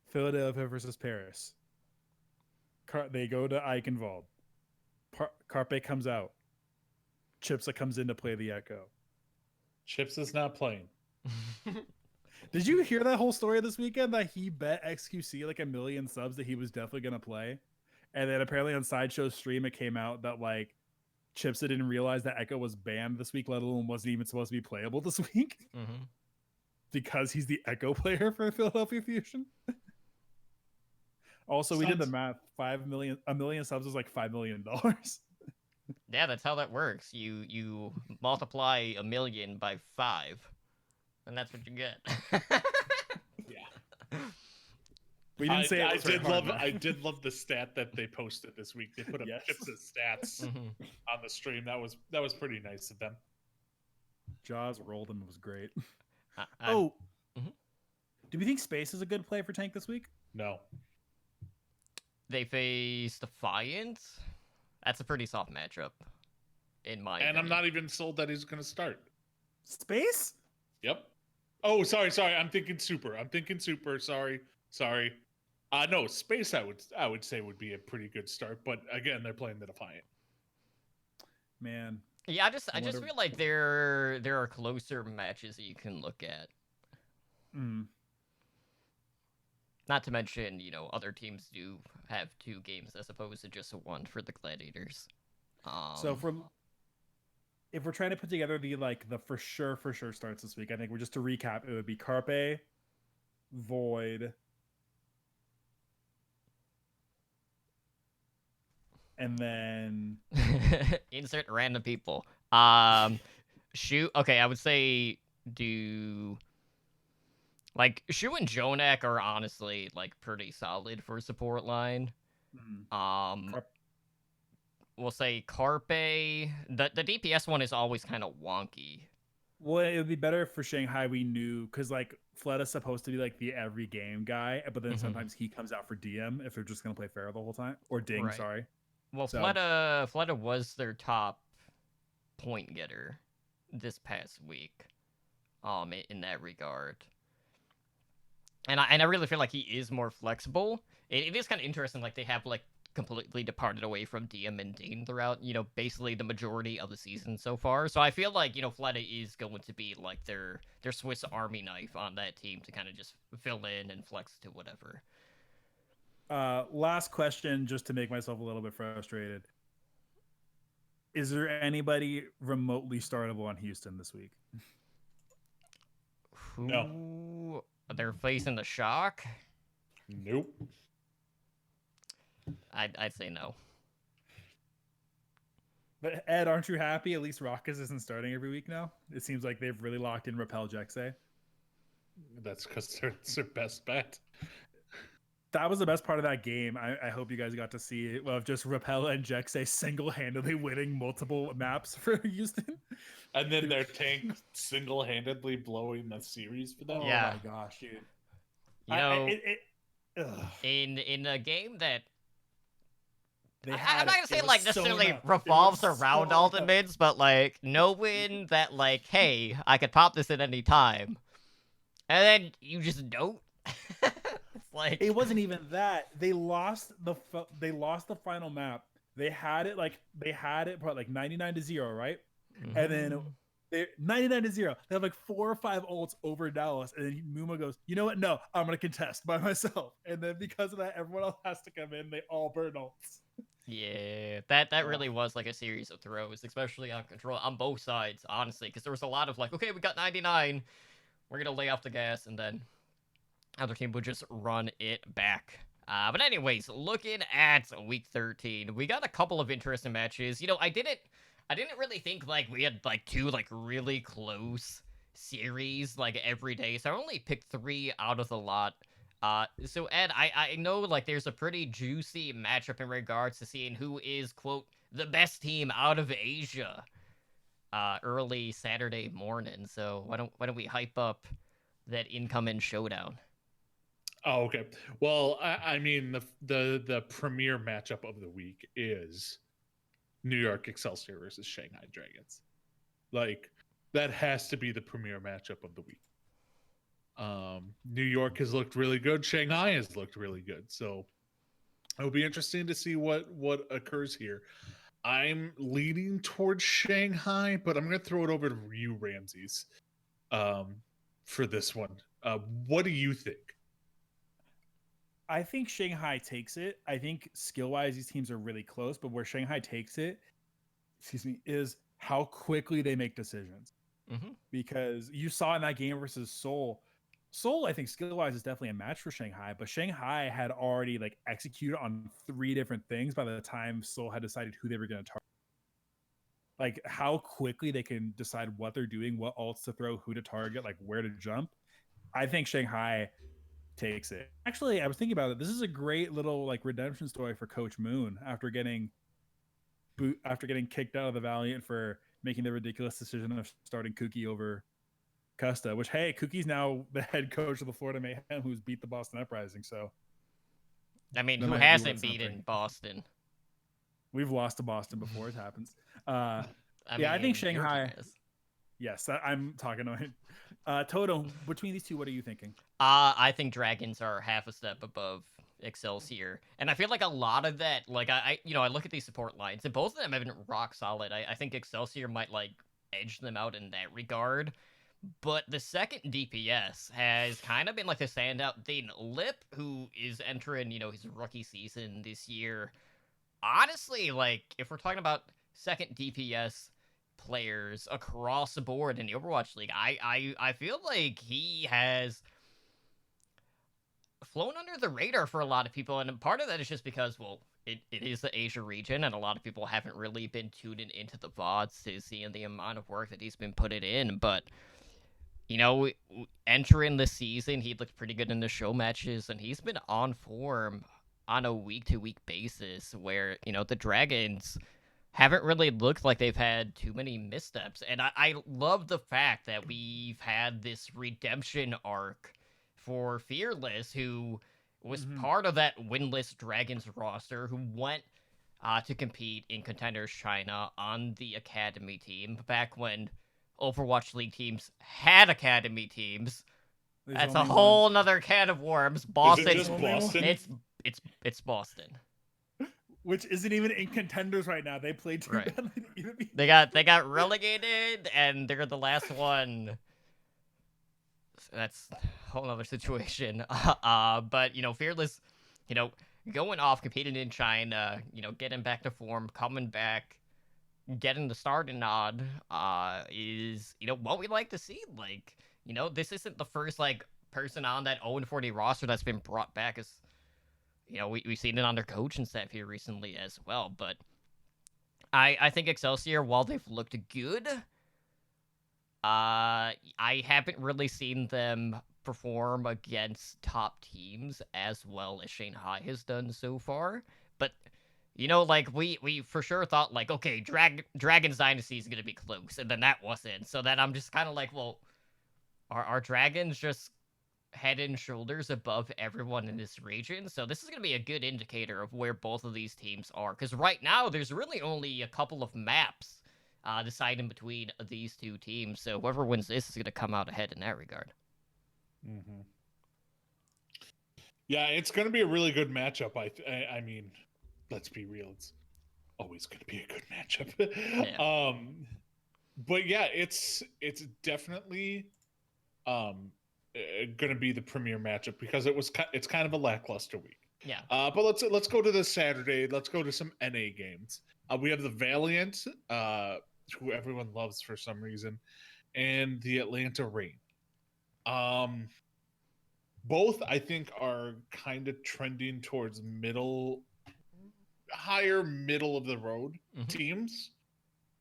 Philadelphia versus Paris. They go to Eichenwald. Carpe comes out. Chipsa comes in to play the Echo. Chips is not playing. Did you hear that whole story this weekend that he bet XQC like 1 million subs that he was definitely going to play? And then apparently on Sideshow's stream it came out that like Chipsa didn't realize that Echo was banned this week, let alone wasn't even supposed to be playable this week. Mm-hmm. Because he's the Echo player for Philadelphia Fusion. Also, we did the math. 1 million subs is like $5 million. Yeah, that's how that works. You multiply 1 million by 5, and that's what you get. Yeah. We didn't say I did love the stat that they posted this week. They put up Chip's stats on the stream. That was pretty nice of them. Jaws rolled him. It was great. Mm-hmm. Do we think Space is a good play for tank this week? No. They face Defiant. That's a pretty soft matchup, in my opinion. I'm not even sold that he's going to start. Space? Yep. Oh, sorry. I'm thinking Super. Sorry. No, Space I would say would be a pretty good start, but again, they're playing the Defiant. Man. Yeah, I just feel like there are closer matches that you can look at. Not to mention, other teams do have 2 games as opposed to just 1 for the Gladiators. So if we're trying to put together the for sure starts this week, I think just to recap, it would be Carpe, Void, and then insert random people. Shoot. Okay, I would say do. Like, Shu and Jonak are honestly, pretty solid for support line. We'll say Carpe. The DPS one is always kind of wonky. Well, it would be better for Shanghai we knew, because, Fleta's supposed to be, the every game guy, but then sometimes he comes out for DM if they're just going to play Pharaoh the whole time. Or Ding, right. Sorry. Well, so. Fleta was their top point getter this past week, in that regard. And I really feel like he is more flexible. It is kind of interesting, they have, completely departed away from DM and Dane throughout, basically the majority of the season so far. So I feel like, Fleta is going to be, their Swiss Army knife on that team to kind of just fill in and flex to whatever. Last question, just to make myself a little bit frustrated. Is there anybody remotely startable on Houston this week? No. They're facing the Shock? Nope. I'd say no. But Ed, aren't you happy? At least Rockus isn't starting every week now. It seems like they've really locked in Repel Jexay. That's because it's their best bet. That was the best part of that game. I hope you guys got to see it of just Repel and Jexay single-handedly winning multiple maps for Houston. And then their tank single-handedly blowing the series for them. Oh Yeah. my gosh, dude. You know, Ugh. in a game that They I'm had not it. gonna say It it was like so necessarily enough. It was revolves so around enough. ultimates, but like knowing that like, hey, I could pop this at any time, and then you just don't. It's like It wasn't even that. They lost the final map. They had it probably like 99-0, right? And then Mhm. they're 99-0. They have like 4 or 5 ults over Dallas, and then Muma goes, "You know what? No, I'm gonna contest by myself." And then because of that, everyone else has to come in. They all burn ults. Yeah, that Oh. really was like a series of throws, especially on control on both sides, honestly, because there was a lot of like, okay, we got 99, we're gonna lay off the gas, and then other team would just run it back. But anyways, looking at week 13, we got a couple of interesting matches. You know, I didn't really think like we had like two like really close series like every day, so I only picked 3 out of the lot. So Ed, I know like there's a pretty juicy matchup in regards to seeing who is quote the best team out of Asia. Early Saturday morning. So why don't we hype up that incoming showdown? Oh, okay. Well, I mean the premier matchup of the week is New York Excelsior versus Shanghai Dragons. Like that has to be the premier matchup of the week. New York has looked really good. Shanghai has looked really good. So it'll be interesting to see what occurs here. I'm leaning towards Shanghai, but I'm going to throw it over to you, Ramses, for this one. What do you think? I think Shanghai takes it. I think skill-wise, these teams are really close, but where Shanghai takes it, is how quickly they make decisions. Mm-hmm. Because you saw in that game versus Seoul. Seoul, I think skill-wise is definitely a match for Shanghai, but Shanghai had already like executed on 3 different things by the time Seoul had decided who they were going to target. Like how quickly they can decide what they're doing, what ults to throw, who to target, like where to jump. I think Shanghai takes it. Actually, I was thinking about it. This is a great little like redemption story for Coach Moon after getting kicked out of the Valiant for making the ridiculous decision of starting Kuki over Custa, which hey, Kuki's now the head coach of the Florida Mayhem who's beat the Boston Uprising. So I mean, that who might be hasn't worth beaten something. Boston? We've lost to Boston before. It happens. I Yeah, I think mean, your team Shanghai- has. Yes, I'm talking to him. Toto, between these two, what are you thinking? I think Dragons are half a step above Excelsior, and I feel like a lot of that, like I look at these support lines, and both of them have been rock solid. I think Excelsior might like edge them out in that regard, but the second DPS has kind of been like the standout thing. Lip, who is entering, his rookie season this year, honestly, like if we're talking about second DPS players across the board in the Overwatch League, I feel like he has flown under the radar for a lot of people, and part of that is just because, well, it is the Asia region, and a lot of people haven't really been tuning into the VODs to seeing the amount of work that he's been putting in, but entering the season, he looked pretty good in the show matches, and he's been on form on a week-to-week basis where, the Dragons haven't really looked like they've had too many missteps. And I love the fact that we've had this redemption arc for Fearless, who was part of that winless Dragons roster, who went to compete in Contenders China on the Academy team back when Overwatch League teams had Academy teams. That's a whole nother can of worms. Boston. Is it just Boston? It's Boston. Which isn't even in Contenders right now. They played too Right. badly to even be. They got relegated, and they're the last one. That's a whole other situation. But Fearless, going off, competing in China, getting back to form, coming back, getting the starting nod, is what we like to see. Like, this isn't the first like person on that 0-40 roster that's been brought back as. We've seen it under coaching staff here recently as well, but I think Excelsior, while they've looked good, I haven't really seen them perform against top teams as well as Shanghai has done so far. But like we for sure thought like, okay, Dragon's Dynasty is gonna be close, and then that wasn't. So then I'm just kind of like, well, are Dragons just head and shoulders above everyone in this region? So this is gonna be a good indicator of where both of these teams are, because right now there's really only a couple of maps deciding between these two teams. So whoever wins this is gonna come out ahead in that regard. Mm-hmm. Yeah, it's going to be a really good matchup. I mean, let's be real. It's always going to be a good matchup. Yeah. But yeah, it's definitely going to be the premier matchup because it's kind of a lackluster week. Yeah. But let's go to this Saturday. Let's go to some NA games. We have the Valiant, who everyone loves for some reason, and the Atlanta Reign. Both I think are kind of trending towards higher middle of the road teams.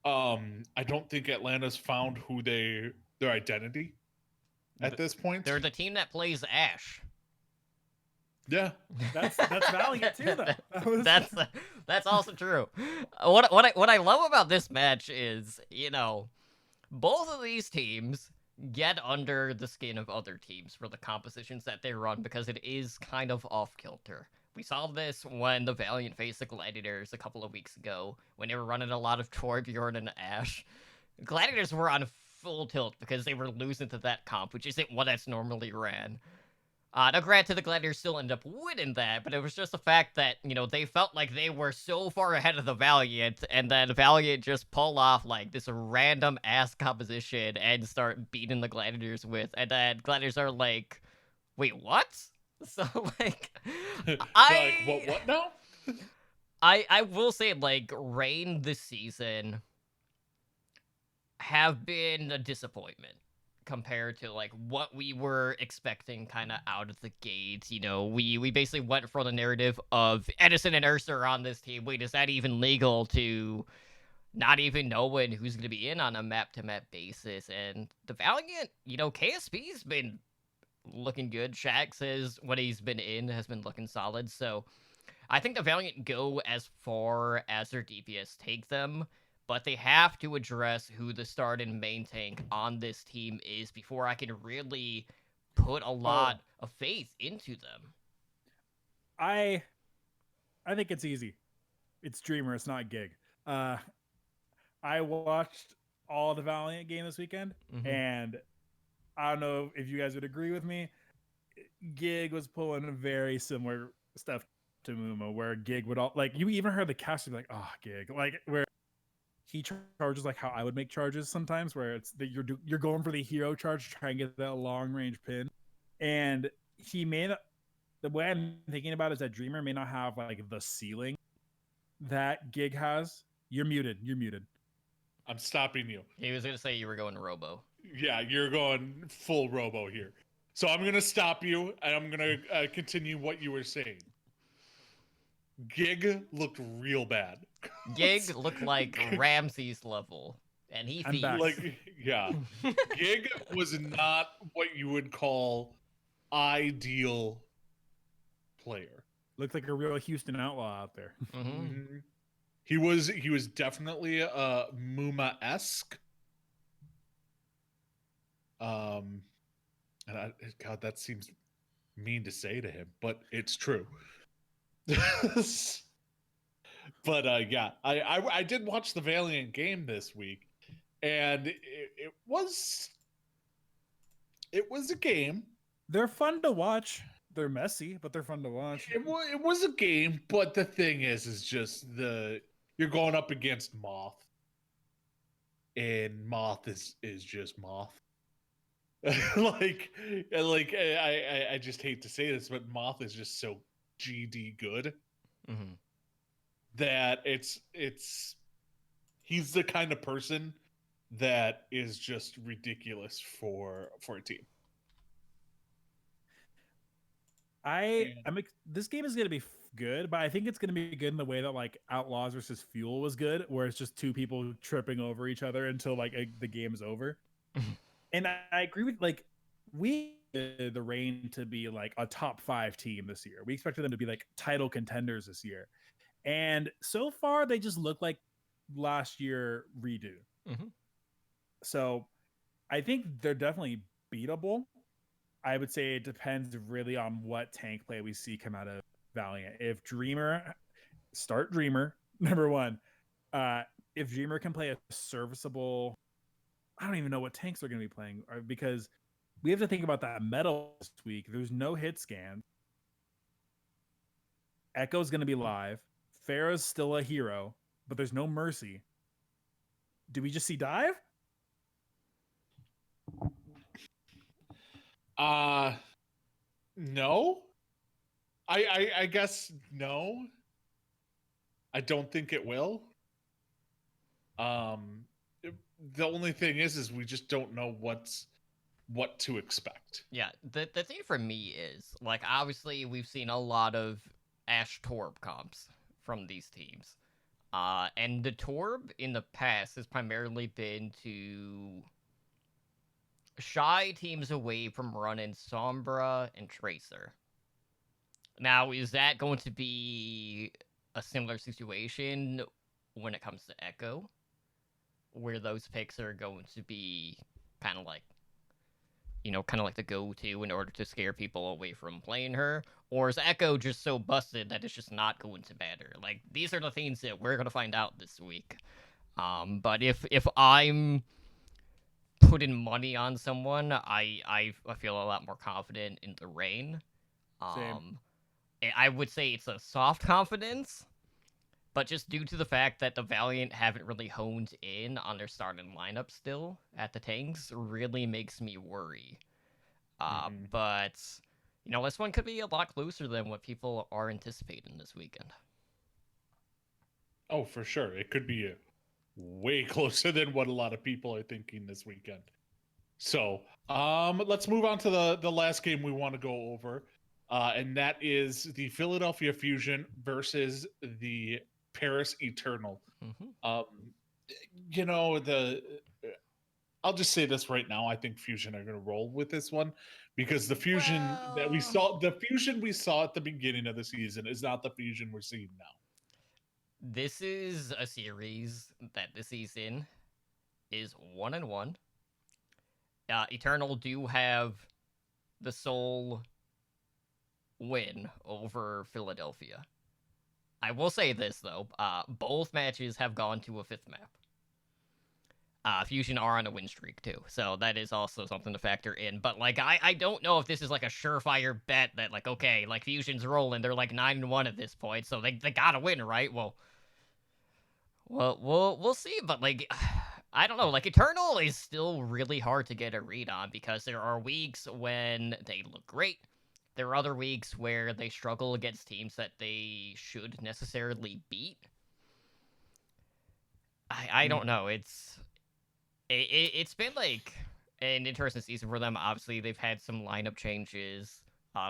I don't think Atlanta's found who their identity at this point. They're the team that plays Ash. Yeah, that's Valiant too, though. That's also true. What I love about this match is, both of these teams get under the skin of other teams for the compositions that they run because it is kind of off kilter. We saw this when the Valiant faced the Gladiators a couple of weeks ago when they were running a lot of Torbjorn and Ash. Gladiators were on full tilt because they were losing to that comp, which isn't what that's normally ran. Now, granted, the Gladiators still end up winning that, but it was just the fact that, they felt like they were so far ahead of the Valiant, and then Valiant just pull off, like, this random-ass composition and start beating the Gladiators with, and then Gladiators are like, wait, what? So, like, what now? I will say, like, Reign this season have been a disappointment compared to like what we were expecting kind of out of the gates. We basically went for the narrative of Edison and Ursa are on this team. Wait, is that even legal to not even knowing who's going to be in on a map-to-map basis? And the Valiant, KSP's been looking good. Shaq says what he's been in has been looking solid. So I think the Valiant go as far as their DPS take them, but they have to address who the start and main tank on this team is before I can really put a lot of faith into them. I think it's easy. It's Dreamer, it's not Gig. I watched all the Valiant game this weekend, and I don't know if you guys would agree with me. Gig was pulling very similar stuff to Mumo, where Gig would you even heard the cast be like, "Oh, Gig," like where he charges like how I would make charges sometimes, where it's that you're going for the hero charge to try and get that long range pin, and the way I'm thinking about it is that Dreamer may not have like the ceiling that Gig has. You're muted. I'm stopping you. He was gonna say you were going Robo. Yeah, you're going full Robo here. So I'm gonna stop you, and I'm gonna continue what you were saying. Gig looked real bad. Gig looked like Ramses level, and he feeds. Gig was not what you would call ideal player. Looked like a real Houston outlaw out there. Mm-hmm. He was definitely a Muma-esque. And God, that seems mean to say to him, but it's true. But yeah, I did watch the Valiant game this week, and it was a game. They're fun to watch. They're messy, but they're fun to watch. It was a game, but the thing is just you're going up against Moth, and Moth is just Moth. I just hate to say this, but Moth is just so GD good that he's the kind of person that is just ridiculous for a team. This game is going to be good, but I think it's going to be good in the way that like Outlaws versus Fuel was good, where it's just two people tripping over each other until like the game is over. And I agree with like we the Reign to be like a top 5 team this year. We expected them to be like title contenders this year, and so far they just look like last year redo. Mhm. So I think they're definitely beatable. I would say it depends really on what tank play we see come out of Valiant. If Dreamer, start Dreamer, number one. If Dreamer can play a serviceable, I don't even know what tanks they're going to be playing because we have to think about that metal this week. There's no hit scan. Echo's going to be live. Pharah's still a hero, but there's no Mercy. Do we just see dive? No. I guess no. I don't think it will. The only thing is we just don't know what to expect. Yeah, the thing for me is, like, obviously we've seen a lot of Ash Torb comps from these teams. And the Torb in the past has primarily been to shy teams away from running Sombra and Tracer. Now, is that going to be a similar situation when it comes to Echo? Where those picks are going to be kind of like, kind of like the go-to in order to scare people away from playing her? Or is Echo just so busted that it's just not going to matter? Like, these are the things that we're going to find out this week. But if I'm putting money on someone, I feel a lot more confident in the Reign. Same. I would say it's a soft confidence, but just due to the fact that the Valiant haven't really honed in on their starting lineup still at the tanks really makes me worry. But, this one could be a lot closer than what people are anticipating this weekend. Oh, for sure. It could be way closer than what a lot of people are thinking this weekend. So, let's move on to the last game we want to go over. And that is the Philadelphia Fusion versus the Paris Eternal. Mm-hmm. I'll just say this right now. I think Fusion are going to roll with this one because the Fusion that we saw at the beginning of the season is not the Fusion we're seeing now. This is a series that this season is 1-1. Eternal do have the sole win over Philadelphia. I will say this, though. Both matches have gone to a 5th map. Fusion are on a win streak, too. So that is also something to factor in. But, like, I don't know if this is, like, a surefire bet that, like, okay, like, Fusion's rolling. They're, like, 9-1 at this point. So they gotta win, right? Well, we'll see. But, like, I don't know. Like, Eternal is still really hard to get a read on because there are weeks when they look great. There are other weeks where they struggle against teams that they should necessarily beat. I don't know. It's been like an interesting season for them. Obviously, they've had some lineup changes.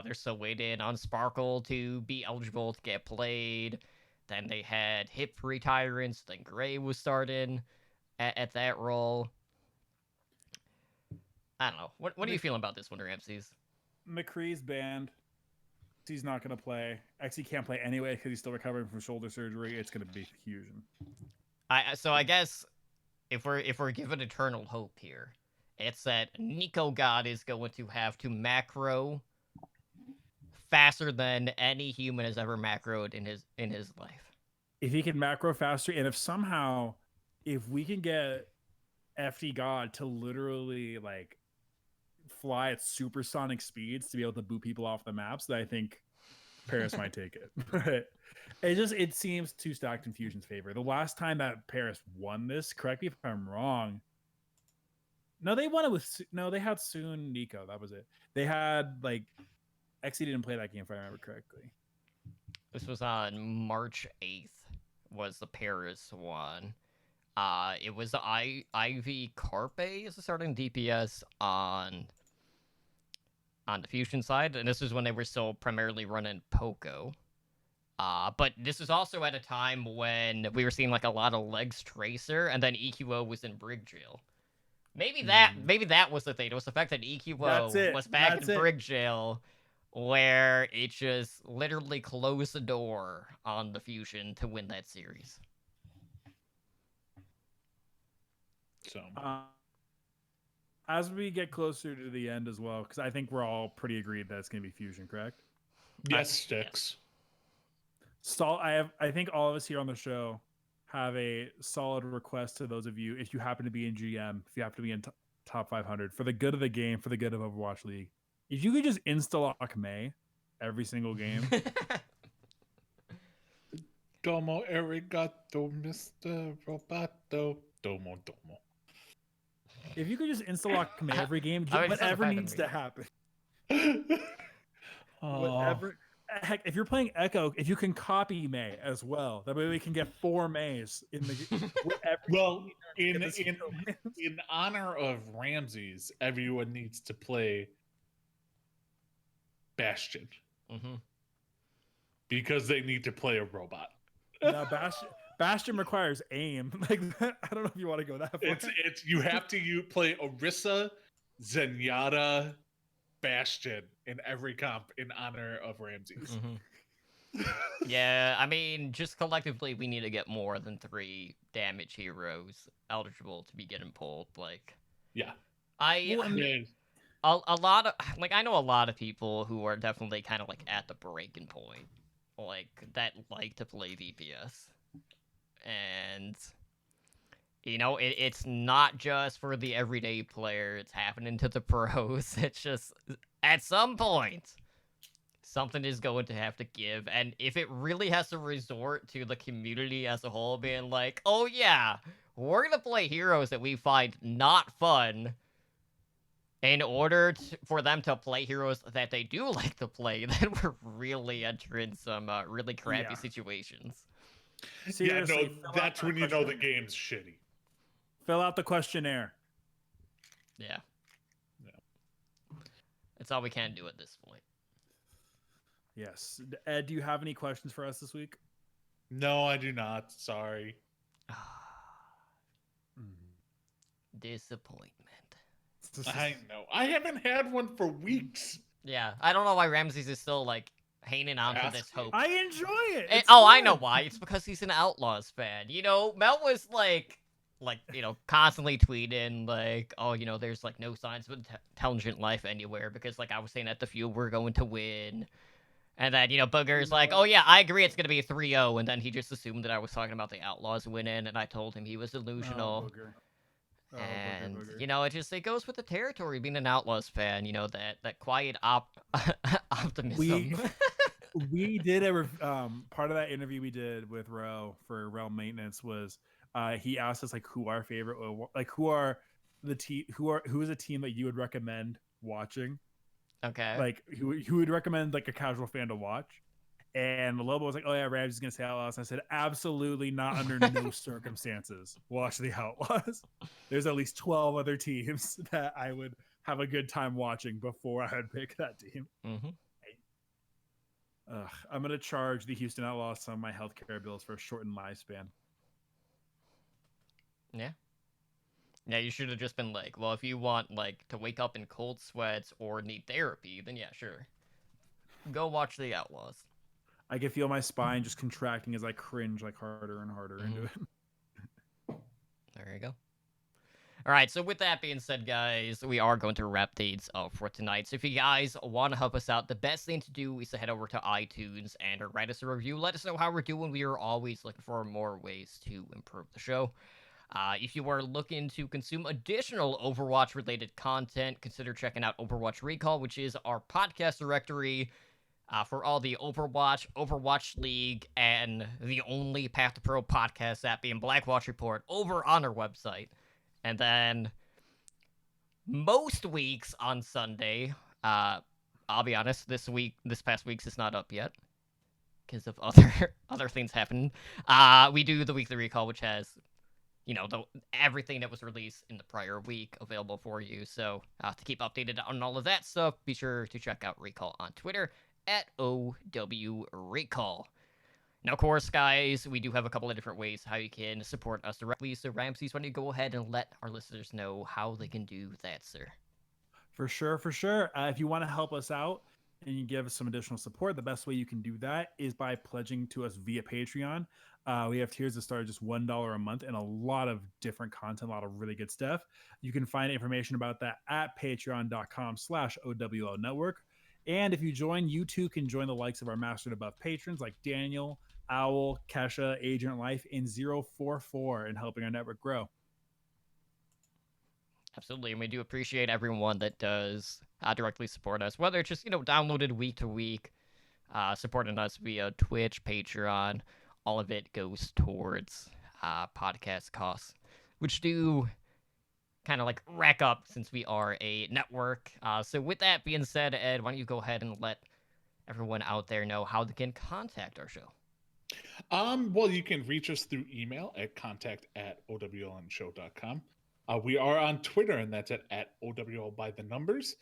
They're still waiting on Sparkle to be eligible to get played. Then they had Hip retirements. Then Gray was starting at that role. I don't know. What are you feeling about this one, Ramses? McCree's banned. He's not going to play. Xe can't play anyway because he's still recovering from shoulder surgery. It's going to be Fusion. So I guess if we're given eternal hope here, it's that Nico God is going to have to macro faster than any human has ever macroed in his life. If he can macro faster, and if we can get FD God to literally like fly at supersonic speeds to be able to boot people off the maps, that I think Paris might take it. But it seems too stacked in Fusion's favor. The last time that Paris won this, correct me if I'm wrong. No, they won it with they had Soon Nico. That was it. They had like Xe didn't play that game if I remember correctly. This was on March 8th. Was the Paris one. It was Ivy Carpe as the starting DPS on the Fusion side, and this was when they were still primarily running Poco. But this was also at a time when we were seeing like a lot of Legs Tracer, and then EQO was in Brig Jail. Maybe that was the thing. It was the fact that That's EQO it. was back That's in it. Brig Jail, where it just literally closed the door on the Fusion to win that series. So As we get closer to the end as well, because I think we're all pretty agreed that it's going to be Fusion, correct? yes, sticks. I think all of us here on the show have a solid request to those of you, if you happen to be in GM, if you happen to be in top 500, for the good of the game, for the good of Overwatch League, if you could just insta-lock May every single game. Domo arigato, Mr. Roboto. Domo. If you could just insta-lock May every game, I would whatever just needs to happen. Oh, Whatever. Heck, if you're playing Echo, if you can copy May as well, that way we can get 4 Mays in the whatever. well, Get this in honor of Ramses, everyone needs to play Bastion Mm-hmm. because they need to play a robot. Now, Bastion requires aim. Like I don't know if you want to go that far. It's you have to play Orisa, Zenyatta, Bastion in every comp in honor of Ramses. Mm-hmm. Yeah, I mean, just collectively, we need to get more than 3 damage heroes eligible to be getting pulled. Like, Yeah. a lot of like I know a lot of people who are definitely kind of like at the breaking point, like that like to play DPS, and it's not just for the everyday player. It's happening to the pros. It's just at some point something is going to have to give, and if it really has to resort to the community as a whole being like, oh yeah, we're gonna play heroes that we find not fun in order for them to play heroes that they do like to play, then we're really entering some really crappy situations. Seriously, that's when you know the game's shitty. Fill out the questionnaire. Yeah. That's all we can do at this point. Yes. Ed, do you have any questions for us this week? No, I do not. Sorry. Disappointment. I know. I haven't had one for weeks. Yeah, I don't know why Ramses is still like hanging on to this hope. I enjoy it. And, It's I know fun. why. It's because he's an Outlaws fan. Mel was like constantly tweeting like, oh, there's like no signs of intelligent life anywhere because like I was saying at the few we're going to win. And then, Booger's like, oh yeah, I agree it's going to be a 3-0. And then he just assumed that I was talking about the Outlaws winning, and I told him he was delusional. Booger. And Booger. it goes with the territory being an Outlaws fan, that quiet optimism. We did part of that interview we did with Ro for Realm Maintenance was he asked us like who our favorite, like who is a team that you would recommend watching, Okay. like who would recommend like a casual fan to watch. And the Lobo was like, oh yeah, Ramsey's gonna say Outlaws. And I said, absolutely not, under no circumstances watch the Outlaws. There's at least 12 other teams that I would have a good time watching before I would pick that team. Mm-hmm. I'm gonna charge the Houston Outlaws some of my healthcare bills for a shortened lifespan. Yeah. Yeah, you should have just been like, well, if you want like to wake up in cold sweats or need therapy, then yeah, sure. Go watch the Outlaws. I can feel my spine just contracting as I cringe like harder and harder into it. There you go. All right, so with that being said, guys, we are going to wrap things up for tonight. So if you guys want to help us out, the best thing to do is to head over to iTunes and write us a review. Let us know how we're doing. We are always looking for more ways to improve the show. If you are looking to consume additional Overwatch-related content, consider checking out Overwatch Recall, which is our podcast directory for all the Overwatch League, and the only Path to Pro podcast app being Blackwatch Report over on our website. And then most weeks on Sunday, I'll be honest, this past week's is not up yet because of other things happening. We do the weekly recall, which has everything that was released in the prior week available for you. So to keep updated on all of that stuff, be sure to check out Recall on Twitter at OW Recall. Now, of course, guys, we do have a couple of different ways how you can support us directly. So, Ramses, why don't you go ahead and let our listeners know how they can do that, sir? For sure, for sure. If you want to help us out and you give us some additional support, the best way you can do that is by pledging to us via Patreon. We have tiers that start at just $1 a month and a lot of different content, a lot of really good stuff. You can find information about that at patreon.com/OWL network. And if you join, you too can join the likes of our Master Above patrons like Daniel, Owl, Kesha, Agent Life, and 044 in helping our network grow. Absolutely, and we do appreciate everyone that does directly support us, whether it's just, downloaded week to week, supporting us via Twitch, Patreon. All of it goes towards podcast costs, which do kind of like rack up since we are a network. So with that being said, Ed, why don't you go ahead and let everyone out there know how they can contact our show? Well, you can reach us through email at contact@owlnshow.com. We are on Twitter, and that's at OWL by the numbers.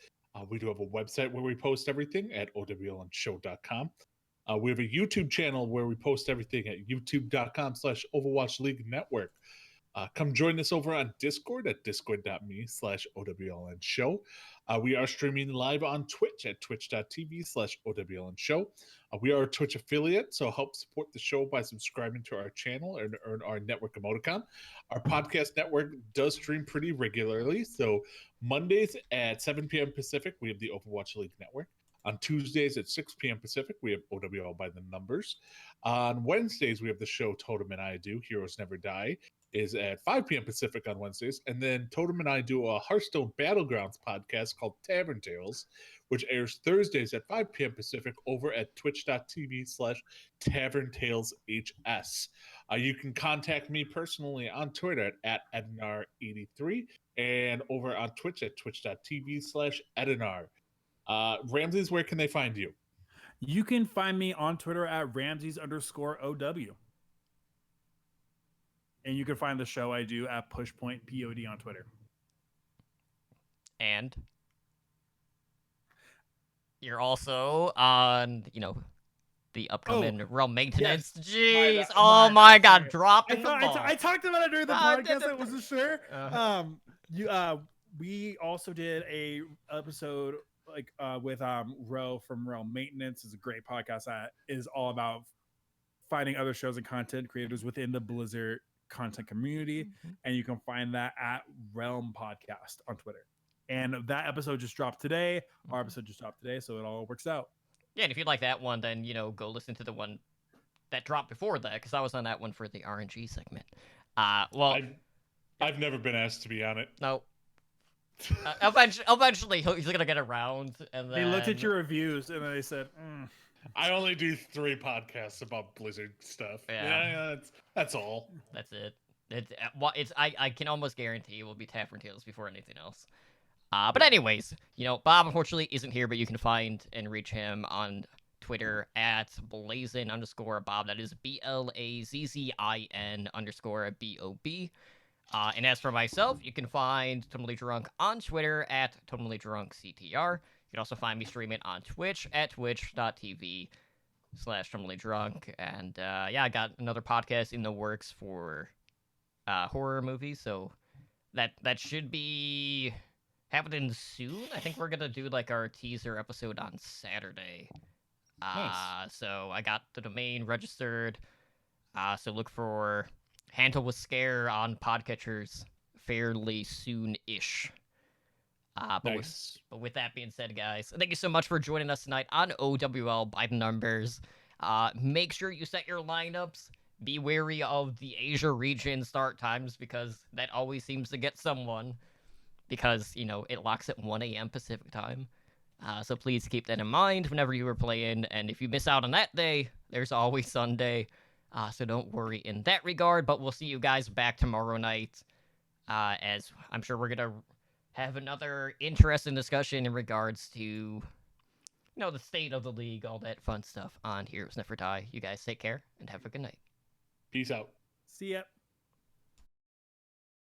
We do have a website where we post everything at owlnshow.com. We have a YouTube channel where we post everything at youtube.com/Overwatch League Network. Come join us over on Discord at discord.me/OWLN show. We are streaming live on Twitch at twitch.tv/OWLN show. We are a Twitch affiliate, so help support the show by subscribing to our channel and earn our network emoticon. Our podcast network does stream pretty regularly, so Mondays at 7 p.m. Pacific, we have the Overwatch League Network. On Tuesdays at 6 p.m. Pacific, we have OWL by the numbers. On Wednesdays, we have the show Totem and I Do, Heroes Never Die, is at 5 p.m. Pacific on Wednesdays. And then Totem and I do a Hearthstone Battlegrounds podcast called Tavern Tales, which airs Thursdays at 5 p.m. Pacific over at twitch.tv/Tavern Tales HS. You can contact me personally on Twitter at Edinar83 and over on Twitch at twitch.tv/Edinar. Ramses, where can they find you? You can find me on Twitter at Ramses_OW. And you can find the show I do at PushPointPod on Twitter. And you're also on, the upcoming realm maintenance. yes. Jeez. My My God. sorry. Dropping the ball. I talked about it during the Ah, podcast. I wasn't sure. Uh-huh. We also did a episode with Ro from Realm Maintenance. It's a great podcast that is all about finding other shows and content creators within the Blizzard content community. Mm-hmm. And you can find that at Realm Podcast on Twitter. And that episode just dropped today. Our episode just dropped today, so it all works out. Yeah, and if you like that one, then, go listen to the one that dropped before that, because I was on that one for the RNG segment. Well, I've never been asked to be on it. No. Eventually, he's going to get around, and then... They looked at your reviews, and then they said, I only do 3 podcasts about Blizzard stuff. Yeah. That's all. That's it. I can almost guarantee it will be Tavern Tales before anything else. But anyways, Bob unfortunately isn't here, but you can find and reach him on Twitter at Blazin_Bob. That is BLAZZIN_BOB. And as for myself, you can find Totally Drunk on Twitter at TotallyDrunkCTR. You can also find me streaming on Twitch at twitch.tv/TotallyDrunk. And I got another podcast in the works for horror movies, so that should be happening soon. I think we're gonna do our teaser episode on Saturday. Nice. So I got the domain registered. So look for Handle with Scare on Podcatchers fairly soon-ish. Nice. But with that being said, guys, thank you so much for joining us tonight on OWL by the numbers. Make sure you set your lineups. Be wary of the Asia region start times, because that always seems to get someone. Because, it locks at 1 a.m. Pacific time. So please keep that in mind whenever you are playing. And if you miss out on that day, there's always Sunday. So don't worry in that regard. But we'll see you guys back tomorrow night. As I'm sure we're going to have another interesting discussion in regards to, the state of the league, all that fun stuff on Heroes Never Die. You guys take care and have a good night. Peace out. see ya.